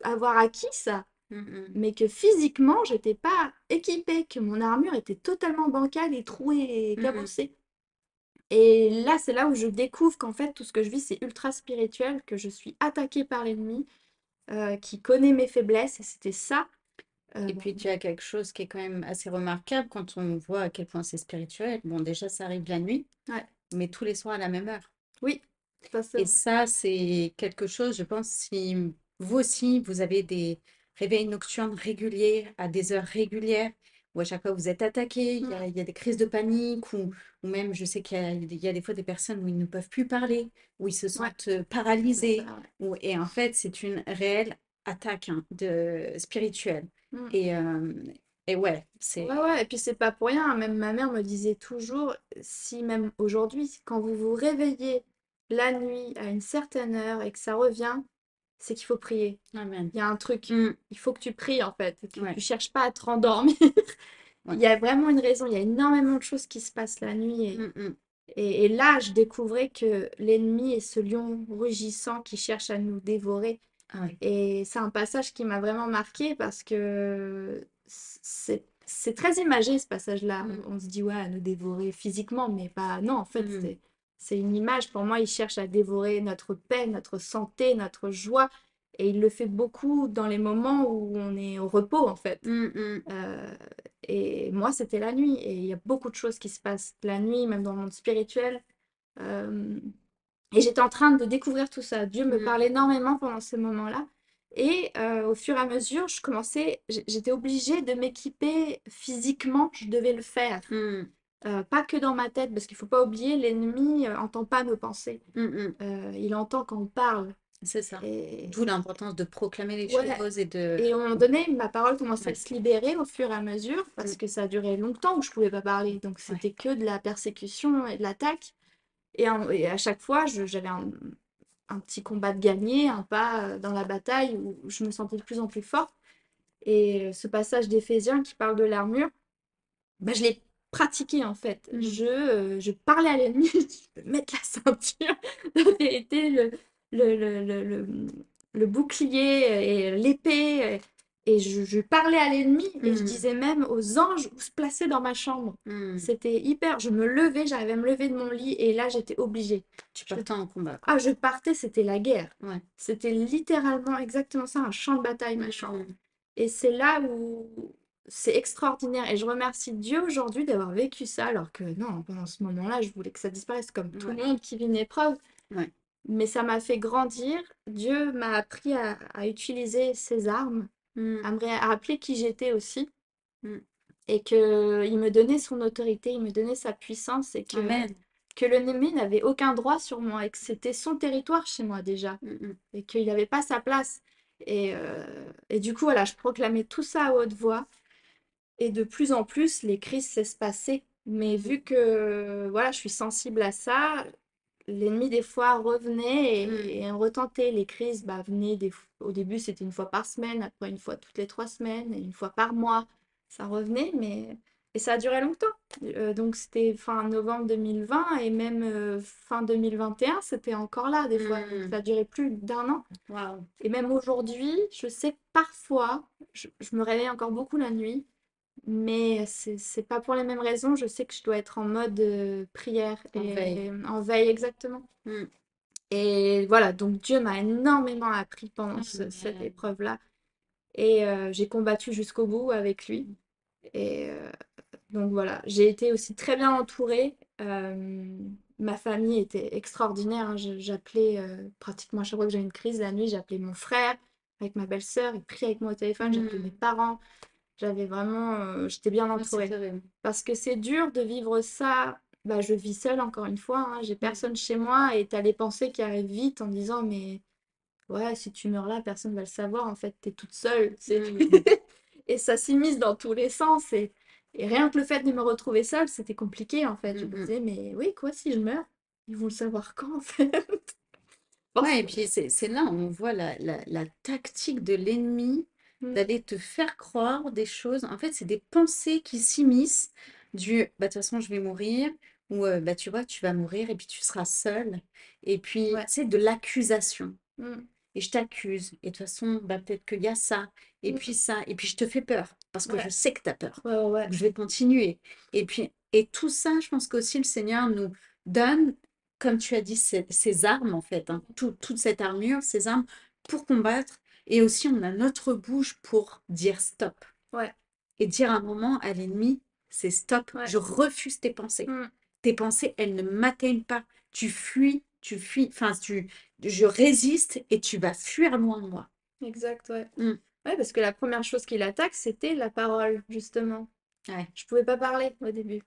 avoir acquis ça, hmm, hmm, mais que physiquement, j'étais pas équipée, que mon armure était totalement bancale et trouée et hmm. cabossée. Et là, c'est là où je découvre qu'en fait, tout ce que je vis, c'est ultra spirituel, que je suis attaquée par l'ennemi, qui connaît mes faiblesses, et c'était ça. Et puis tu as quelque chose qui est quand même assez remarquable quand on voit à quel point c'est spirituel. Bon, déjà, ça arrive la nuit, Ouais, mais tous les soirs à la même heure. oui, ça c'est Et vrai. ça, c'est quelque chose, je pense, si vous aussi, vous avez des réveils nocturnes réguliers, à des heures régulières, où à chaque fois vous êtes attaqué, Mm, il y a des crises de panique, ou même, je sais qu'il y a des fois des personnes où ils ne peuvent plus parler, où ils se ouais, sentent c'est ça, paralysés, ouais. et en fait, c'est une réelle attaque hein, spirituelle. Mm. Et, euh, et ouais, Ouais, c'est... ouais, et puis c'est pas pour rien, hein. Même ma mère me disait toujours, si même aujourd'hui, quand vous vous réveillez la nuit à une certaine heure et que ça revient, c'est qu'il faut prier. Amen. Il y a un truc. Mm, Il faut que tu pries en fait, que ouais, tu cherches pas à te rendormir. Il ouais. y a vraiment une raison, il y a énormément de choses qui se passent la nuit. Mm, mm. Et là, je découvrais que l'ennemi est ce lion rugissant qui cherche à nous dévorer. Ah ouais. Et c'est un passage qui m'a vraiment marqué parce que c'est très imagé ce passage-là. Mm, On se dit, ouais, à nous dévorer physiquement, mais pas. Non, en fait, mm, c'est une image. Pour moi, il cherche à dévorer notre paix, notre santé, notre joie. Et il le fait beaucoup dans les moments où on est au repos, en fait. mm, mm. Euh, et moi, c'était la nuit. Et il y a beaucoup de choses qui se passent la nuit, même dans le monde spirituel. Euh, et j'étais en train de découvrir tout ça. Dieu me Mm, parlait énormément pendant ces moments-là. Et au fur et à mesure, j'étais obligée de m'équiper physiquement, je devais le faire. mm. Pas que dans ma tête, parce qu'il faut pas oublier, l'ennemi entend pas nos pensées. Mm, mm. Il entend quand on parle. C'est ça. Et D'où l'importance de proclamer les ouais. choses et de... Et à un moment donné, ma parole commençait à Ouais, se libérer au fur et à mesure, parce mm, que ça a duré longtemps où je pouvais pas parler. Donc ouais. c'était que de la persécution et de l'attaque. Et à chaque fois, j'avais un petit combat de gagné, un pas dans la bataille où je me sentais de plus en plus forte. Et ce passage d'Éphésiens qui parle de l'armure, bah, je l'ai pratiqué en fait. Mm, Je parlais à l'ennemi, je vais mettre la ceinture, la vérité, le bouclier et l'épée. Et je parlais à l'ennemi et je mm, disais même aux anges où se placer dans ma chambre. mm. C'était hyper. Je me levais, j'arrivais à me lever de mon lit et là j'étais obligée. Tu Je partais en combat, quoi. ah, je partais, c'était la guerre. Ouais. C'était littéralement exactement ça, un champ de bataille, ma chambre. Mm, Et c'est là où c'est extraordinaire. Et je remercie Dieu aujourd'hui d'avoir vécu ça, alors que non, pendant ce moment-là, je voulais que ça disparaisse comme tout le ouais, monde qui vit une épreuve. ouais. Mais ça m'a fait grandir. Dieu m'a appris à utiliser ses armes, Mm, à rappeler qui j'étais aussi. mm. Et qu'il me donnait son autorité, il me donnait sa puissance et Amen. que l'ennemi n'avait aucun droit sur moi et que c'était son territoire chez moi déjà Mm, mm, et qu'il n'avait pas sa place. Et du coup, voilà, je proclamais tout ça à haute voix et de plus en plus, les crises s'espaçaient. Mais mm, vu que voilà, je suis sensible à ça, l'ennemi des fois revenait mm. et retentait. Les crises bah, venaient au début, c'était une fois par semaine, après une fois toutes les 3 semaines et une fois par mois. Ça revenait, mais Et ça a duré longtemps. Donc c'était fin novembre 2020 et même fin 2021, c'était encore là des fois. Donc ça a duré plus d'1 an. Waouh. Et même aujourd'hui, je sais que parfois, je me réveille encore beaucoup la nuit, mais c'est pas pour les mêmes raisons. Je sais que je dois être en mode prière En veille. et en veille exactement. Mm. Et voilà, donc Dieu m'a énormément appris pendant cette Amen. épreuve-là. Et j'ai combattu jusqu'au bout avec lui. Et donc voilà, j'ai été aussi très bien entourée. Ma famille était extraordinaire, hein. J'appelais pratiquement à chaque fois que j'avais une crise la nuit, j'appelais mon frère avec ma belle-sœur, il priait avec moi au téléphone, j'appelais mes Mm. parents. J'avais vraiment, j'étais bien Ah, c'est entourée. terrible. Parce que c'est dur de vivre ça. Bah, je vis seule encore une fois, hein. J'ai Mm. personne chez moi et t'as les pensées qui arrivent vite en disant mais ouais, si tu meurs là, personne va le savoir. En fait, t'es toute seule. Mm. Et ça s'immisce dans tous les sens. Et rien que le fait de me retrouver seule, c'était compliqué en fait. Je me Mm. disais, mais oui, quoi, si je meurs, ils vont le savoir quand en fait? Ouais, et Forcément. puis c'est là où on voit la tactique de l'ennemi Mm. d'aller te faire croire des choses. En fait, c'est des pensées qui s'immiscent du bah, de toute façon, je vais mourir, ou bah, tu vois, tu vas mourir et puis tu seras seul. Et puis, Ouais. c'est de l'accusation. Mm. Et je t'accuse. Et de toute façon, bah, peut-être qu'il y a ça, et Mm. puis ça. Et puis, je te fais peur parce que je Ouais. sais que tu as peur. Ouais, ouais, ouais. Donc, je vais continuer. Et puis, et tout ça, je pense qu'aussi le Seigneur nous donne, comme tu as dit, ces armes, en fait, hein, toute cette armure, ces armes pour combattre. Et aussi, on a notre bouche pour dire stop. Ouais. Et dire un moment à l'ennemi, c'est stop, Ouais. je refuse tes pensées. Mm. Tes pensées, elles ne m'atteignent pas. Tu fuis, enfin, je résiste et tu vas fuir loin de moi. Exact, ouais. Mm. Ouais, parce que la première chose qu'il attaque, c'était la parole, justement. Ouais, Je pouvais pas parler au début.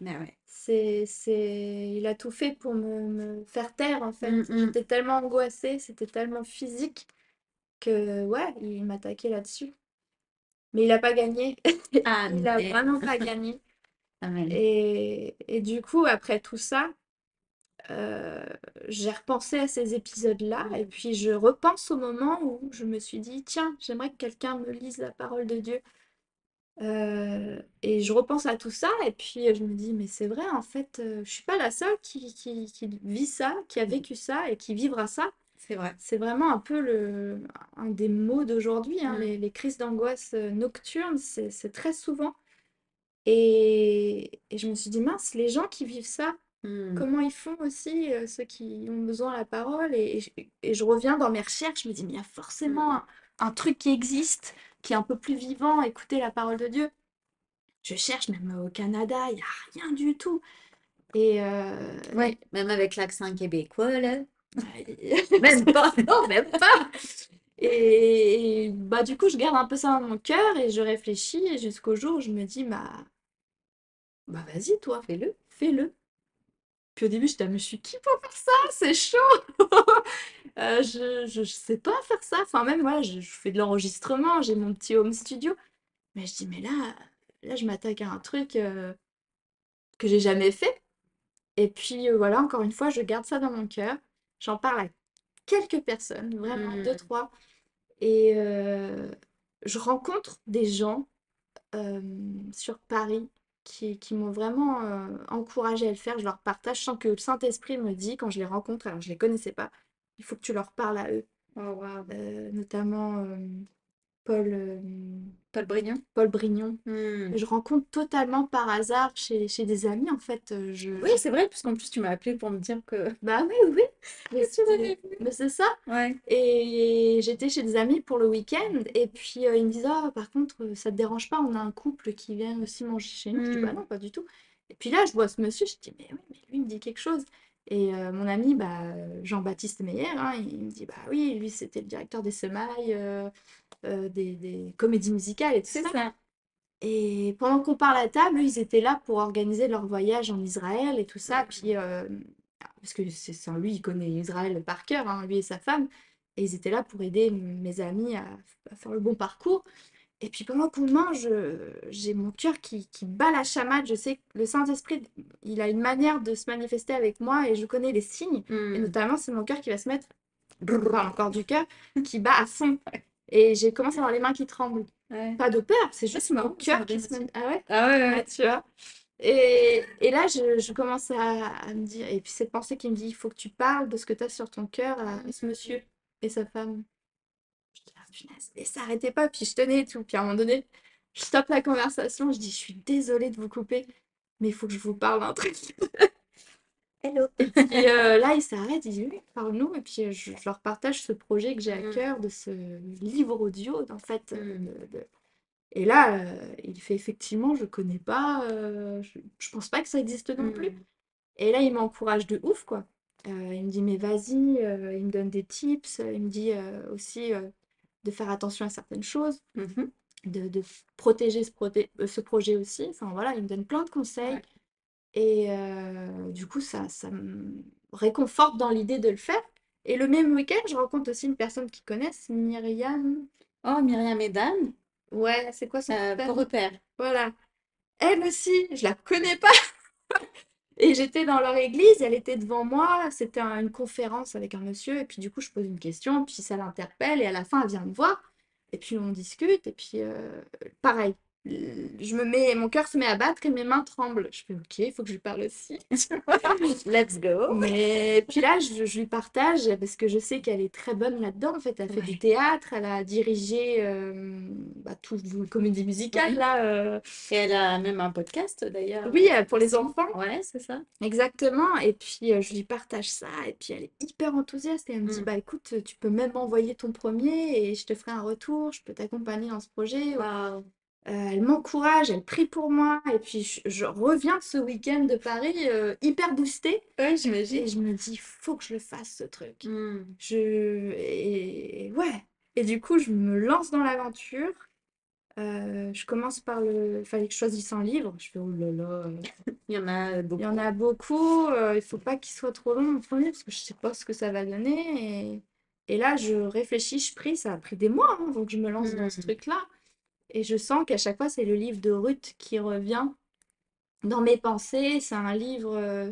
mais ouais. Il a tout fait pour me faire taire, en fait. Mm, mm. J'étais tellement angoissée, c'était tellement physique que, ouais, il m'attaquait là-dessus. Mais il a pas gagné. Il a Amen. vraiment pas gagné. Amen. Et du coup, après tout ça, euh, j'ai repensé à ces épisodes-là et Mm. puis je repense au moment où je me suis dit, tiens, j'aimerais que quelqu'un me lise la parole de Dieu. Et je repense à tout ça et puis je me dis, mais c'est vrai, en fait, je suis pas la seule qui vit ça, qui a vécu ça et qui vivra ça. C'est vrai. C'est vraiment un peu un des maux d'aujourd'hui, hein, Mm. les crises d'angoisse nocturnes, c'est très souvent. Et je me suis dit, mince, les gens qui vivent ça, Mm. comment ils font aussi, ceux qui ont besoin de la parole? Et je reviens dans mes recherches, je me dis, mais il y a forcément Mm. un truc qui existe, qui est un peu plus vivant, écouter la parole de Dieu. Je cherche même au Canada, il n'y a rien du tout. Et Ouais, même avec l'accent québécois, là. même pas, non, même pas. Et bah du coup, je garde un peu ça dans mon cœur et je réfléchis et jusqu'au jour où je me dis, bah vas-y toi, Fais-le. fais-le. Puis au début, j'étais, ah, mais je suis qui pour faire ça? C'est chaud! Je sais pas faire ça. Enfin, même, voilà, je fais de l'enregistrement, j'ai mon petit home studio. Mais je dis, mais là, je m'attaque à un truc que j'ai jamais fait. Et puis voilà, encore une fois, je garde ça dans mon cœur. J'en parle à quelques personnes, vraiment deux, Mm. trois. Et je rencontre des gens sur Paris qui m'ont vraiment encouragée à le faire. Je leur partage. Je sens que le Saint-Esprit me dit, quand je les rencontre, alors je les connaissais pas, il faut que tu leur parles à eux. Oh, wow. Notamment Paul, Paul Brignon? Paul Brignon. Mm. Je rencontre totalement par hasard chez des amis, en fait. Oui, c'est vrai, parce qu'en plus, tu m'as appelé pour me dire que, Bah oui, oui, mais que tu l'avais vu. mais c'est ça. Ouais. Et j'étais chez des amis pour le week-end, et puis ils me disent, ah, par contre, ça te dérange pas, on a un couple qui vient aussi manger chez nous. Je dis, bah Mm. non, pas du tout. Et puis là, je vois ce monsieur, je dis, mais oui, mais lui il me dit quelque chose. Et mon ami, bah, Jean-Baptiste Meyer, hein, il me dit, bah oui, lui c'était le directeur des semailles, des comédies musicales et tout C'est ça. ça. Et pendant qu'on parle à table, eux, ils étaient là pour organiser leur voyage en Israël et tout ça. Puis, parce que lui, il connaît Israël par cœur, hein, lui et sa femme. Et ils étaient là pour aider mes amis à faire le bon parcours. Et puis pendant qu'on mange, j'ai mon cœur qui bat la chamade. Je sais que le Saint-Esprit, il a une manière de se manifester avec moi et je connais les signes. Et Mm. notamment, c'est mon cœur qui va se mettre, brrr, encore du cœur, qui bat à fond. Et j'ai commencé à avoir les mains qui tremblent. Ouais. Pas de peur, c'est Ah, juste c'est mon marrant, ça cœur qui revient se met. dessus. Ah ouais? Ah ouais, Ouais, ouais. tu vois. Et là, je commence à me dire. Et puis cette pensée qui me dit, il faut que tu parles de ce que tu as sur ton cœur à ce monsieur et sa femme. Je dis, ah, punaise. Et ça arrêtait pas, puis je tenais et tout. Puis à un moment donné, je stoppe la conversation, je dis, je suis désolée de vous couper, mais il faut que je vous parle d'un truc. Hello. Et puis là, il s'arrête, il dit, oui, parle-nous. Et puis je leur partage ce projet que j'ai à Mm, cœur de ce livre audio, en fait. mm, Et là, il fait effectivement, je connais pas, je pense pas que ça existe non plus. mm, Et là, il m'encourage de ouf, quoi. Il me dit, mais vas-y, il me donne des tips, il me dit aussi de faire attention à certaines choses, mhm. de protéger ce projet aussi. Enfin voilà, il me donne plein de conseils. Ouais. Et du coup, ça me réconforte dans l'idée de le faire. Et le même week-end, je rencontre aussi une personne qui connaissent, Myriam. Oh, Myriam et Dan, Ouais, c'est quoi son nom de pour famille? repère. Voilà. Elle aussi, je la connais pas. Et j'étais dans leur église, elle était devant moi, c'était une conférence avec un monsieur, et puis du coup je pose une question, puis ça l'interpelle, et à la fin elle vient me voir, et puis on discute, et puis pareil, mon cœur se met à battre et mes mains tremblent. Je fais ok, il faut que je lui parle aussi, tu vois. Let's go. Mais puis là, je lui partage parce que je sais qu'elle est très bonne là-dedans. En fait, elle fait du Ouais. théâtre, elle a dirigé toute une comédie musicale Oui. là. Et elle a même un podcast d'ailleurs Oui, pour les aussi. enfants. Ouais, c'est ça. Exactement, et puis je lui partage ça, et puis elle est hyper enthousiaste, et elle me dit, Mm. bah écoute, tu peux même m'envoyer ton premier, et je te ferai un retour, je peux t'accompagner dans ce projet. Waouh. Elle m'encourage, elle prie pour moi, et puis je reviens de ce week-end de Paris hyper boostée, Ouais, et j'imagine. je me dis, faut que je le fasse ce truc. Mm. Et ouais, et du coup, je me lance dans l'aventure. Je commence par le... Il fallait que je choisisse un livre. Je fais, oh là là, Il y en a il y en beaucoup. a beaucoup, il faut pas qu'il soit trop long mon premier parce que je sais pas ce que ça va donner. Et là, je réfléchis, je prie, ça a pris des mois avant que je me lance dans ce Mm. truc-là. Et je sens qu'à chaque fois, c'est le livre de Ruth qui revient dans mes pensées. C'est un livre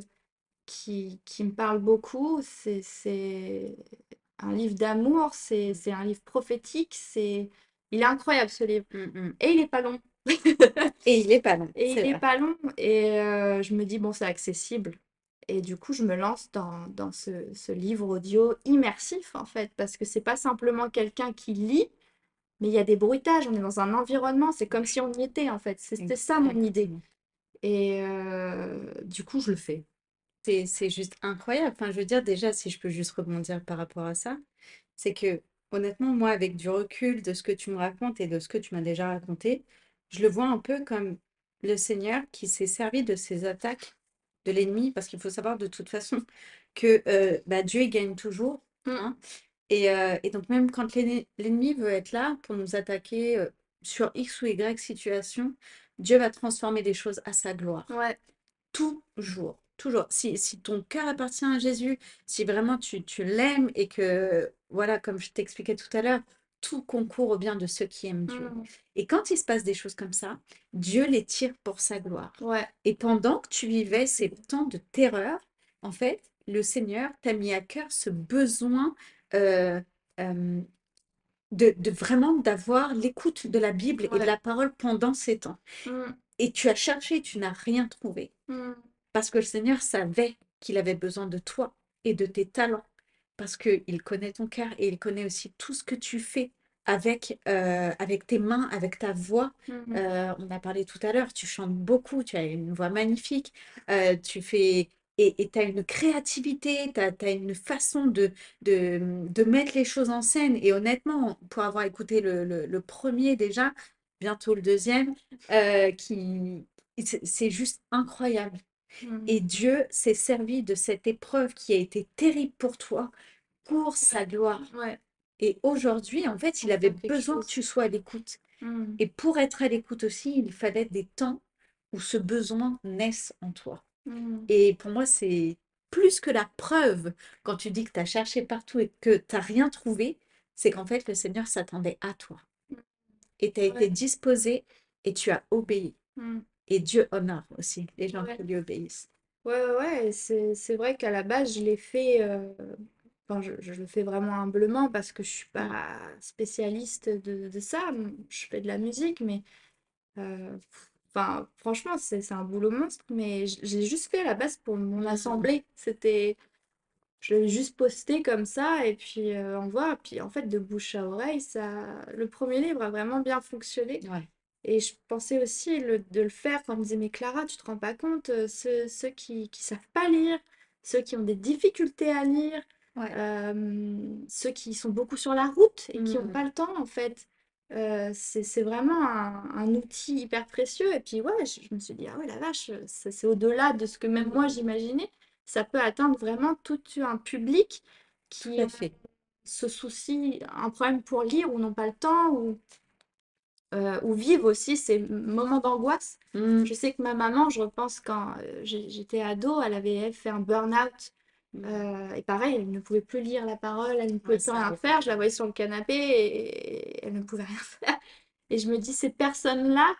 qui me parle beaucoup. C'est un livre d'amour, c'est un livre prophétique. Il est incroyable ce livre. Mm, mm. Et il est pas long. Et il est pas long, Et c'est il est vrai. pas long et je me dis: «Bon, c'est accessible» et du coup, je me lance dans ce livre audio immersif, en fait, parce que c'est pas simplement quelqu'un qui lit, mais il y a des bruitages, on est dans un environnement, c'est comme si on y était, en fait. C'était ça mon idée Exactement. et du coup, je le fais. C'est juste incroyable. Enfin, je veux dire, déjà, si je peux juste rebondir par rapport à ça, c'est que, honnêtement, moi, avec du recul de ce que tu me racontes et de ce que tu m'as déjà raconté, je le vois un peu comme le Seigneur qui s'est servi de ses attaques de l'ennemi, parce qu'il faut savoir de toute façon que bah, Dieu il gagne toujours, Mmh. hein. Et donc, même quand l'ennemi veut être là pour nous attaquer sur X ou Y situation, Dieu va transformer les choses à sa gloire. Ouais. Toujours, toujours. Si ton cœur appartient à Jésus, si vraiment tu l'aimes et que, voilà, comme je t'expliquais tout à l'heure, tout concourt au bien de ceux qui aiment Dieu. Mmh. Et quand il se passe des choses comme ça, Dieu les tire pour sa gloire. Ouais. Et pendant que tu vivais ces temps de terreur, en fait, le Seigneur t'a mis à cœur ce besoin euh, euh, de vraiment d'avoir l'écoute de la Bible et de Ouais. la parole pendant ces temps. Mmh. Et tu as cherché, tu n'as rien trouvé. Mmh. Parce que le Seigneur savait qu'il avait besoin de toi et de tes talents. Parce qu'il connaît ton cœur et il connaît aussi tout ce que tu fais avec tes mains, avec ta voix. Mmh. On a parlé tout à l'heure, tu chantes beaucoup, tu as une voix magnifique. Tu fais... Et tu as une créativité, tu as, une façon de mettre les choses en scène. Et honnêtement, pour avoir écouté le premier déjà, bientôt le deuxième, c'est juste incroyable. Mmh. Et Dieu s'est servi de cette épreuve qui a été terrible pour toi pour Ouais. sa gloire. Ouais. Et aujourd'hui, en fait, il On avait faire quelque besoin que chose. tu sois à l'écoute. Mmh. Et pour être à l'écoute aussi, il fallait des temps où ce besoin naisse en toi. Mmh. Et pour moi, c'est plus que la preuve quand tu dis que tu as cherché partout et que tu n'as rien trouvé, c'est qu'en fait, le Seigneur s'attendait à toi. Et tu as été Ouais. disposé et tu as obéi. Mmh. Et Dieu honore aussi les gens Ouais. qui lui obéissent. Ouais, ouais, ouais, c'est vrai qu'à la base, je l'ai fait enfin, je le fais vraiment humblement parce que je suis Mm. pas spécialiste de ça. Je fais de la musique, mais enfin, franchement, c'est un boulot monstre. Mais j'ai juste fait à la base pour mon Mm. assemblée. Je l'ai juste posté comme ça et puis on voit. Puis en fait, de bouche à oreille, le premier livre a vraiment bien fonctionné. Ouais. Et je pensais aussi de le faire quand on me disait, mais Clara, tu te rends pas compte, ceux qui savent pas lire, ceux qui ont des difficultés à lire, Ouais. ceux qui sont beaucoup sur la route et qui n'ont Mm. pas le temps, en fait. C'est vraiment un outil hyper précieux. Et puis, ouais, je me suis dit, ah ouais, la vache, c'est au-delà de ce que même moi Mm. j'imaginais. Ça peut atteindre vraiment tout un public Tout qui à fait. se soucie, un problème pour lire ou n'ont pas le temps ou vivent aussi ces moments d'angoisse. Mm. Je sais que ma maman, je repense quand j'étais ado, elle avait fait un burn-out. Mm. Et pareil, elle ne pouvait plus lire la parole, elle ne pouvait Ouais, plus ça rien arrive. faire. Je la voyais sur le canapé et elle ne pouvait rien faire. Et je me dis, ces personnes-là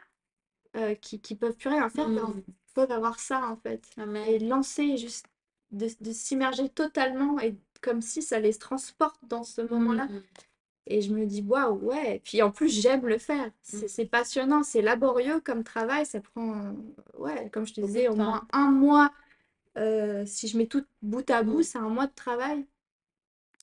qui peuvent plus rien faire, ben, Mm. peuvent avoir ça en fait. Et Amen. lancer, juste de s'immerger totalement et comme si ça les transporte dans ce moment-là. Mm. Et je me dis, waouh, ouais. Puis en plus, j'aime le faire. Mm. C'est passionnant, c'est laborieux comme travail. Ça prend, ouais, comme je te Beaucoup disais, de au temps. moins un mois. Si je mets tout bout à bout, Mm. c'est un mois de travail.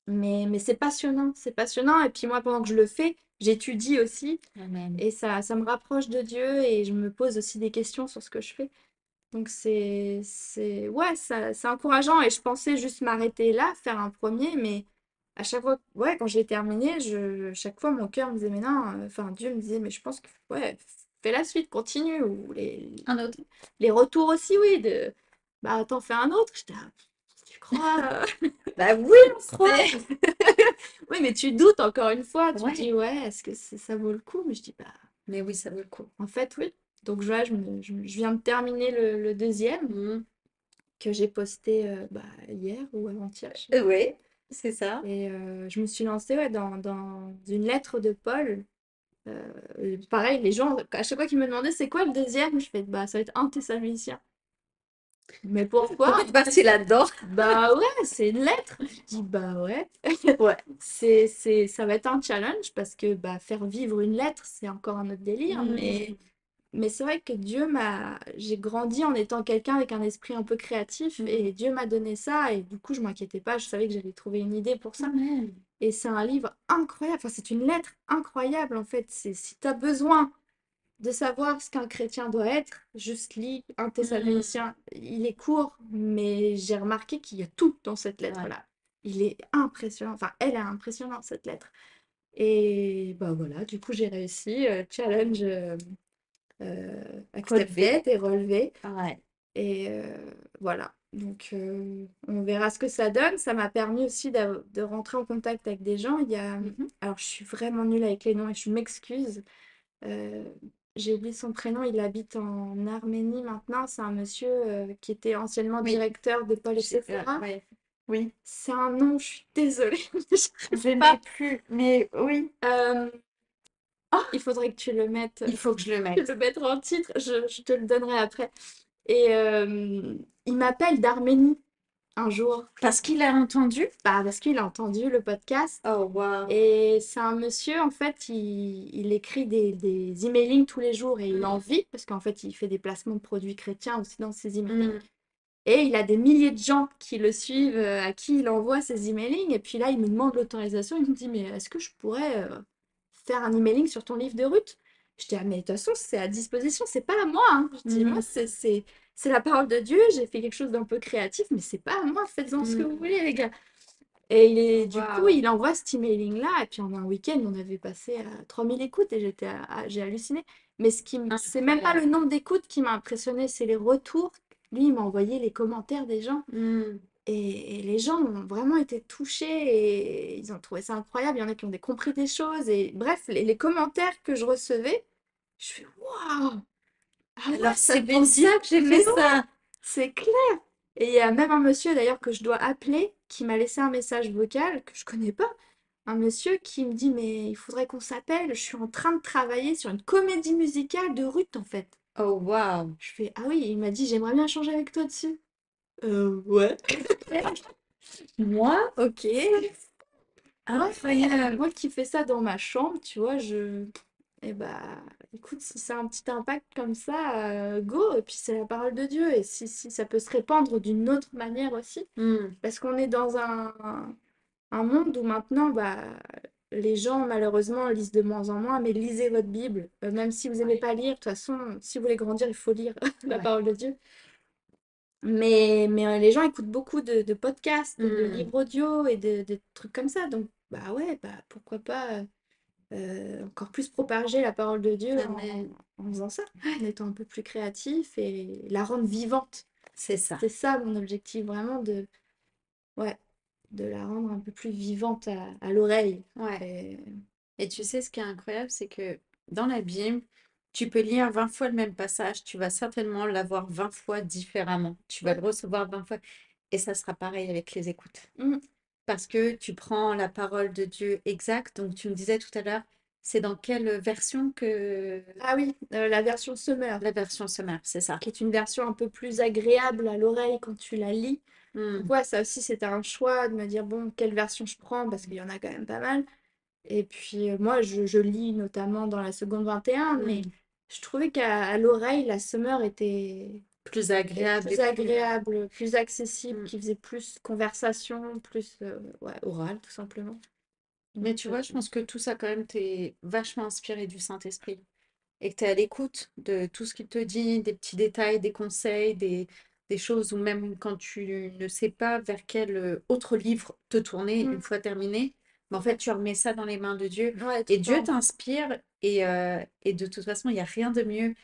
Mais c'est passionnant, c'est passionnant. Et puis moi, pendant que je le fais, j'étudie aussi. Amen. Et ça me rapproche de Dieu et je me pose aussi des questions sur ce que je fais. Donc ouais, c'est encourageant et je pensais juste m'arrêter là, faire un premier, mais à chaque fois, ouais, quand j'ai terminé, chaque fois mon cœur me disait, mais non, enfin Dieu me disait, mais je pense que, ouais, fais la suite, continue, ou Un autre. les retours aussi, oui, bah t'en fais un autre, j'étais, ah, tu crois, Bah oui, on croit. oui, mais tu doutes encore une fois, tu te Ouais. dis, ouais, est-ce que ça vaut le coup? Mais je dis, bah, Mais oui, ça vaut le coup. en fait, oui. Donc, je viens de terminer le deuxième. Mm. Que j'ai posté bah, hier ou avant-hier, je sais plus. Oui, c'est ça. Et je me suis lancée ouais, dans une lettre de Paul. Pareil, les gens, à chaque fois qu'ils me demandaient c'est quoi le deuxième, je fais bah ça va être un Thessalonicien. Mais Pourquoi pourquoi? tu es partie là-dedans? Bah ouais, c'est une lettre. Je dis bah ouais. Ouais. Ça va être un challenge parce que bah, faire vivre une lettre, c'est encore un autre délire. Mm. Mais c'est vrai que j'ai grandi en étant quelqu'un avec un esprit un peu créatif et Mm. Dieu m'a donné ça et du coup je m'inquiétais pas, je savais que j'allais trouver une idée pour ça. Amen. Et c'est un livre incroyable, enfin c'est une lettre incroyable en fait. Si tu as besoin de savoir ce qu'un chrétien doit être, juste lis un Mm. Thessalonicien. Il est court, mais j'ai remarqué qu'il y a tout dans cette Ouais. lettre-là. Il est impressionnant, enfin elle est impressionnante cette lettre. Et bah voilà, du coup j'ai réussi, challenge Relevé. accepted et relevé. Ouais. Et voilà. Donc, on verra ce que ça donne. Ça m'a permis aussi de rentrer en contact avec des gens. Mhm. Alors, je suis vraiment nulle avec les noms et je m'excuse. Euh, j'ai oublié son prénom. Il habite en Arménie maintenant. C'est un monsieur qui était anciennement Oui. directeur de Paul et Sephora. Ouais. Oui. C'est un nom, je suis désolée. Je J'arrive n'ai pas. plus. Mais oui. Euh, Oh, il faudrait que tu le mettes. il faut que je le Tu mette. le mettras en titre. Je te le donnerai après. Et il m'appelle d'Arménie un jour, Parce qu'il a entendu. bah, parce qu'il a entendu le podcast. Oh, wow. Et c'est un monsieur, en fait, il écrit des emailings tous les jours et il en vit, parce qu'en fait, il fait des placements de produits chrétiens aussi dans ses emailing. Mm. Et il a des milliers de gens qui le suivent, à qui il envoie ses emailing. Et puis là, il me demande l'autorisation. Il me dit, mais est-ce que je pourrais faire un emailing sur ton livre de Ruth? Je dis, ah, mais de toute façon, c'est à disposition, c'est pas à moi, hein. Je dis, moi, Mm. c'est la parole de Dieu. J'ai fait quelque chose d'un peu créatif, mais c'est pas à moi. Faites-en ce que vous Mm. voulez, les gars. Et du coup, Wow. il envoie cet emailing-là. Et puis en un week-end, on avait passé à 3000 écoutes et j'ai halluciné. Mais c'est même pas le Incroyable. nombre d'écoutes qui m'a impressionné, c'est les retours. Lui, il m'a envoyé les commentaires des gens. Mm. Et les gens ont vraiment été touchés et ils ont trouvé ça incroyable. Il y en a qui ont compris des choses. Et bref, les commentaires que je recevais, je fais waouh! Ah ouais, Alors, ça c'est fait pour du ça que j'ai mais fait ouais, ça. c'est clair. Et il y a même un monsieur d'ailleurs que je dois appeler qui m'a laissé un message vocal que je connais pas. Un monsieur qui me dit mais il faudrait qu'on s'appelle. Je suis en train de travailler sur une comédie musicale de Ruth en fait. Oh, wow. Je fais ah oui, il m'a dit j'aimerais bien changer avec toi dessus. Ouais. Moi, ok. Incroyable. Moi qui fais ça dans ma chambre, tu vois, eh bah, écoute, si c'est un petit impact comme ça, go, et puis c'est la parole de Dieu, et si ça peut se répandre d'une autre manière aussi, Hmm. parce qu'on est dans un monde où maintenant, bah, les gens, malheureusement, lisent de moins en moins, mais lisez votre Bible. Même si vous n'aimez Ouais, pas lire, de toute façon, si vous voulez grandir, il faut lire la ouais. parole de Dieu. Mais les gens écoutent beaucoup de podcasts, de Hmm. livres audio et de trucs comme ça. Donc, bah ouais, bah, pourquoi pas encore plus propager la parole de Dieu Amen. en faisant ça, en étant un peu plus créatif et la rendre vivante. C'est ça. C'est ça mon objectif, vraiment ouais, de la rendre un peu plus vivante à l'oreille. Ouais. Et- Et tu sais, ce qui est incroyable, c'est que dans la Bible, tu peux lire 20 fois le même passage, tu vas certainement l'avoir 20 fois différemment. Tu vas Ouais. le recevoir 20 fois. Et ça sera pareil avec les écoutes. Mm. Parce que tu prends la parole de Dieu exacte. Donc, tu me disais tout à l'heure, c'est dans quelle version que Ah oui, la version Summer, la version sommaire, c'est ça. qui est une version un peu plus agréable à l'oreille quand tu la lis. Donc Hmm. ouais, ça aussi c'était un choix de me dire, bon, quelle version je prends, parce qu'il y en a quand même pas mal. Et puis moi, je lis notamment dans la seconde 21, mais Hmm. je trouvais qu'à l'oreille, la Summer était Plus agréable et plus plus. agréable, plus accessible, Hmm. qui faisait plus conversation, plus ouais, oral tout simplement. Mais Donc, tu vois, je pense que tout ça, quand même, t'es vachement inspiré du Saint-Esprit. Et que tu es à l'écoute de tout ce qu'il te dit, des petits détails, des conseils, des choses, ou même quand tu ne sais pas vers quel autre livre te tourner une mm, fois terminé, mais en fait, ouais, tu remets ça dans les mains de Dieu. ouais, tout Et le Dieu temps. t'inspire, et de toute façon, il n'y a rien de mieux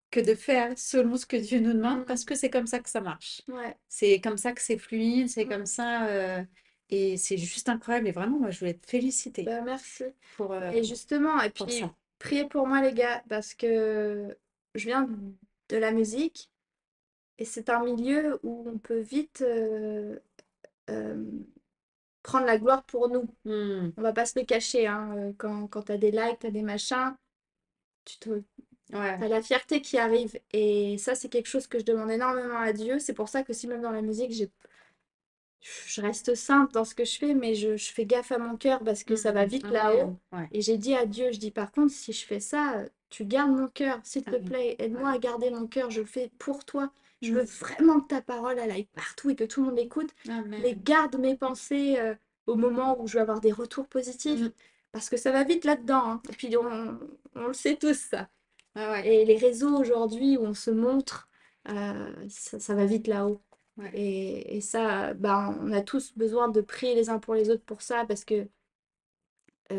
que de faire selon ce que Dieu nous demande, parce Mm, que c'est comme ça que ça marche. ouais, C'est comme ça que c'est fluide, c'est mm, comme ça, et c'est juste incroyable. Et vraiment, moi, je voulais te féliciter bah merci. pour, euh, Et justement, et pour puis ça. priez pour moi les gars, parce que je viens de la musique et c'est un milieu où on peut vite euh, prendre la gloire pour nous. Hmm. On va pas se le cacher, hein. Quand tu as des likes, tu as des machins, tu te, Ouais. t'as la fierté qui arrive. Et ça, c'est quelque chose que je demande énormément à Dieu. C'est pour ça que si même dans la musique, je reste simple dans ce que je fais, mais je fais gaffe à mon cœur parce que ça va vite là-haut. Amen. Ouais. Et j'ai dit à Dieu, je dis par contre, si je fais ça, tu gardes mon cœur, s'il te Amen. plaît, aide-moi Ouais. à garder mon cœur, je le fais pour toi. Je veux Mm. vraiment que ta parole, elle aille partout et que tout le monde écoute. Mais Amen. garde mes pensées au moment où je vais avoir des retours Mm. positifs. Parce que ça va vite là-dedans, hein. Et puis on le sait tous, ça. Ah ouais. Et les réseaux aujourd'hui où on se montre, ça va vite là-haut. Ouais. Et ça, bah, on a tous besoin de prier les uns pour les autres pour ça, parce que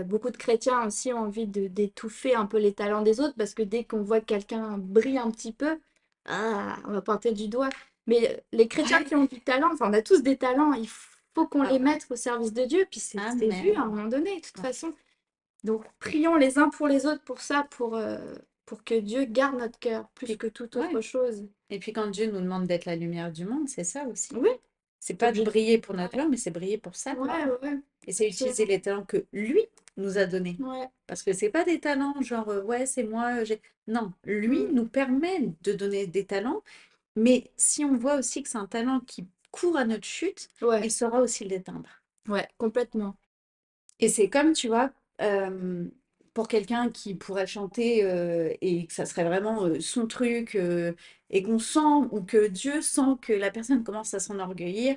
beaucoup de chrétiens aussi ont envie d'étouffer un peu les talents des autres, parce que dès qu'on voit que quelqu'un brille un petit peu, ah, on va pointer du doigt. Mais les chrétiens Ouais. qui ont du talent, enfin, on a tous des talents, il faut qu'on Ah les ouais. mette au service de Dieu, puis c'est vu à un Amen. moment donné, de toute Ouais. façon. Donc, prions les uns pour les autres pour ça, pour que Dieu garde notre cœur plus Puis, que toute autre ouais. chose. Et puis quand Dieu nous demande d'être la lumière du monde, c'est ça aussi. Oui, C'est t'es pas de obligé de... briller pour notre Ouais, gloire, mais c'est briller pour sa ouais, gloire. ouais, Et c'est utiliser absolument. les talents que lui nous a donnés. Ouais. Parce que c'est pas des talents genre ouais, c'est moi, j'ai. Non, lui Mm. nous permet de donner des talents, mais si on voit aussi que c'est un talent qui court à notre chute, Ouais, il saura aussi l'éteindre. ouais, complètement. Et c'est comme, tu vois, pour quelqu'un qui pourrait chanter et que ça serait vraiment son truc et qu'on sent ou que Dieu sent que la personne commence à s'enorgueillir,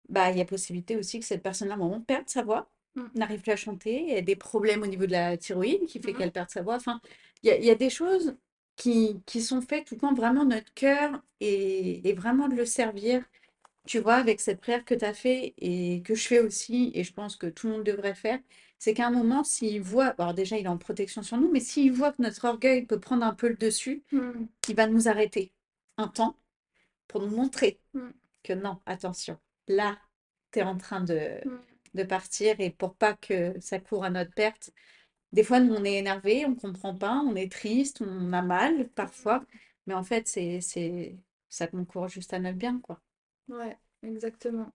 bah il y a possibilité aussi que cette personne-là, à un moment, perde sa voix, Mm. n'arrive plus à chanter, ait des problèmes au niveau de la thyroïde qui fait Mm. qu'elle perde sa voix. Enfin, il y a des choses qui sont faites tout quand vraiment notre cœur est vraiment de le servir. Tu vois, avec cette prière que tu as fait et que je fais aussi, et je pense que tout le monde devrait faire, c'est qu'à un moment, s'il voit, alors déjà il est en protection sur nous, mais s'il voit que notre orgueil peut prendre un peu le dessus, Mm. il va nous arrêter un temps pour nous montrer Mm. que non, attention, là, tu es en train Mm. de partir et pour pas que ça court à notre perte. Des fois, nous, on est énervé, on comprend pas, on est triste, on a mal parfois, mais en fait, ça concourt juste à notre bien, quoi. Ouais, exactement,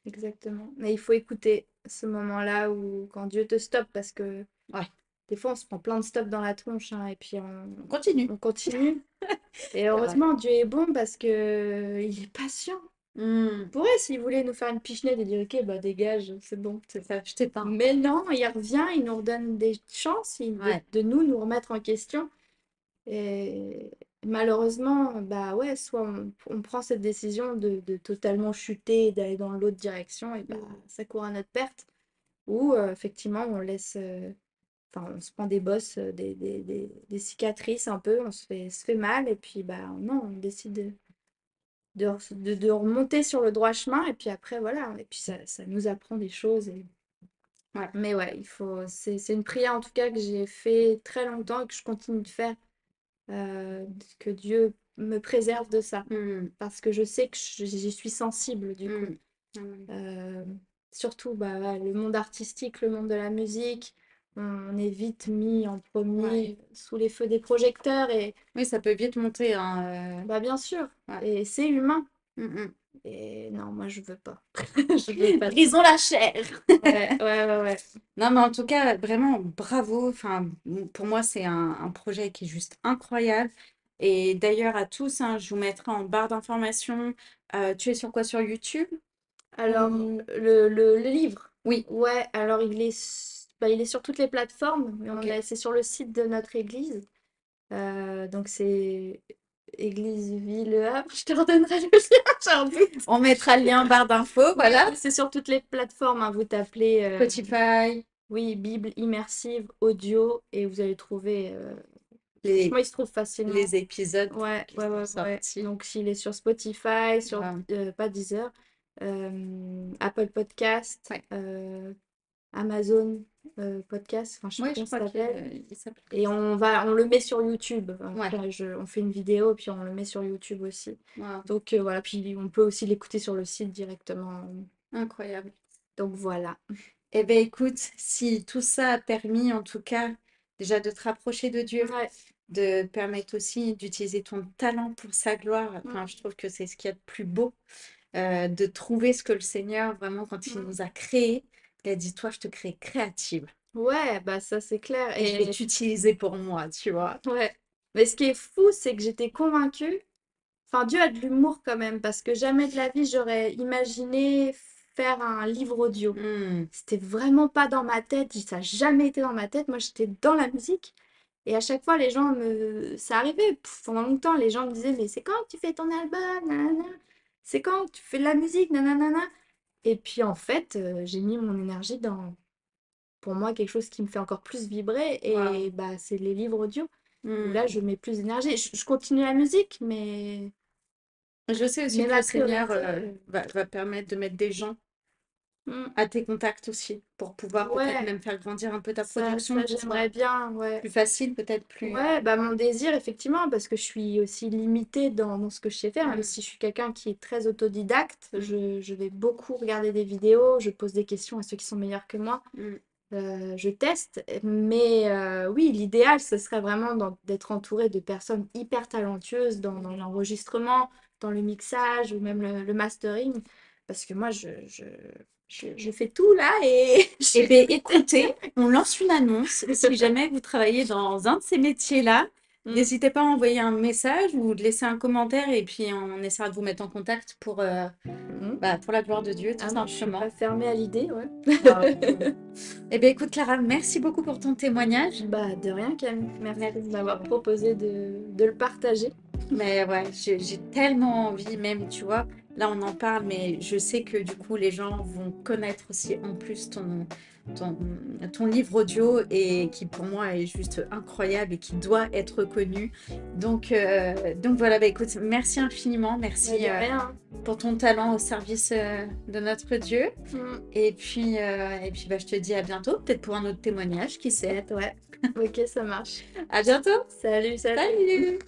exactement. Mais il faut écouter ce moment-là où quand Dieu te stoppe, parce que Ouais, des fois on se prend plein de stops dans la tronche, hein, et puis on continue. on continue. Et C'est vrai. heureusement, Dieu est bon parce que il est patient. Hmm. Pourrait, s'il voulait nous faire une pichenette et dire, ok, bah dégage, c'est bon. C'est ça, je t'ai pas. Mais non, il revient, il nous redonne des chances Ouais. de nous remettre en question. Et malheureusement, bah ouais, soit on prend cette décision de totalement chuter, d'aller dans l'autre direction, et bah ça court à notre perte. Ou effectivement, on laisse, enfin, on se prend des bosses, des cicatrices un peu, se fait mal, et puis bah non, on décide de remonter sur le droit chemin, et puis après, voilà, et puis ça nous apprend des choses. Ouais. Mais ouais, c'est une prière en tout cas que j'ai fait très longtemps et que je continue de faire, que Dieu me préserve de ça, Hmm. parce que je sais que j'y suis sensible du coup. Hmm. Euh, Surtout bah, ouais, le monde artistique, le monde de la musique, on est vite mis en premier sous les feux des projecteurs et Oui, ça peut vite monter, hein. bah bien sûr, Ouais. et c'est humain. Hmm. Et non, moi je veux pas. Je veux pas de ça. Brisons la chair. Ouais. Non, mais en tout cas, vraiment, bravo. Enfin, pour moi, c'est un projet qui est juste incroyable. Et d'ailleurs, à tous, hein, je vous mettrai en barre d'informations. Tu es sur quoi? Sur YouTube? Alors, Ou- le livre, Oui, ouais, alors bah, il est sur toutes les plateformes, mais ok. c'est sur le site de notre église. Donc c'est Église Vie Le Havre, je te redonnerai le lien, j'ai un doute. On mettra le lien en barre d'infos, voilà. C'est sur toutes les plateformes, hein, vous tapez Spotify, oui, Bible immersive audio et vous allez trouver. les, Franchement, il se trouve facilement. les épisodes Ouais, qui sont ouais. sortis. Donc s'il est sur Spotify, sur Voilà. pas Deezer, Apple Podcast, Ouais. Amazon Podcast, enfin je sais pas Ouais, je comment ça crois qu'il s'appelle. il s'appelle comme Et ça. on le met sur YouTube. Ouais. Là, on fait une vidéo puis on le met sur YouTube aussi. Wow. Donc voilà, puis on peut aussi l'écouter sur le site directement. Incroyable. Donc voilà. Eh bien, écoute, si tout ça a permis, en tout cas, déjà de te rapprocher de Dieu, Ouais. de permettre aussi d'utiliser ton talent pour sa gloire, enfin, je trouve que c'est ce qu'il y a de plus beau, de trouver ce que le Seigneur, vraiment, quand il nous a créés, il a dit, toi, je te crée créative Ouais, bah ça c'est clair. et je vais t'utiliser pour moi, tu vois. Ouais. Mais ce qui est fou, c'est que j'étais convaincue. Enfin, Dieu a de l'humour quand même, parce que jamais de la vie j'aurais imaginé faire un livre audio. Hmm. C'était vraiment pas dans ma tête, ça n'a jamais été dans ma tête. Moi, j'étais dans la musique. Et à chaque fois, les gens me... Ça arrivait, pendant longtemps, les gens me disaient, mais c'est quand que tu fais ton album? Nanana. C'est quand que tu fais de la musique? Nanana. Et puis, en fait, j'ai mis mon énergie dans, pour moi, quelque chose qui me fait encore plus vibrer. Wow. Et bah, c'est les livres audio, où Hmm. là, je mets plus d'énergie. Je continue la musique, Je sais aussi mais que le ma Seigneur priorité... va permettre de mettre des gens hmm, à tes contacts aussi, pour pouvoir peut-être ouais, même faire grandir un peu ta ça, production, ça que ce soit j'aimerais bien, ouais. plus facile, peut-être plus... Ouais, bah mon désir, effectivement, parce que je suis aussi limitée dans ce que je sais faire, même Mm, si je suis quelqu'un qui est très autodidacte, mm, je vais beaucoup regarder des vidéos, je pose des questions à ceux qui sont meilleurs que moi, mm. je teste, mais oui, l'idéal, ce serait vraiment d'être entouré de personnes hyper talentueuses dans l'enregistrement, dans le mixage ou même le mastering, parce que moi, je fais tout là et je suis Eh bien, limitée. écoutez, on lance une annonce. Si jamais vous travaillez dans un de ces métiers-là, Mm. n'hésitez pas à envoyer un message ou de laisser un commentaire et puis on essaiera de vous mettre en contact Mm. pour la gloire de Dieu, tout Ah, moi, je suis simplement. pas fermée à l'idée, ouais. Wow. Eh bien, écoute, Clara, merci beaucoup pour ton témoignage. Bah, de rien, Camille. Merci de Merci. m'avoir proposé de le partager. Mais ouais, j'ai tellement envie même, tu vois. Là, on en parle, mais je sais que du coup, les gens vont connaître aussi en plus ton, ton livre audio et qui pour moi est juste incroyable et qui doit être connu. Donc voilà, bah écoute, merci infiniment, Mais merci de rien. pour ton talent au service de notre Dieu. Mm. Et puis bah, je te dis à bientôt, peut-être pour un autre témoignage, qui sait. Ouais. Ok, ça marche. À bientôt. Salut. Salut!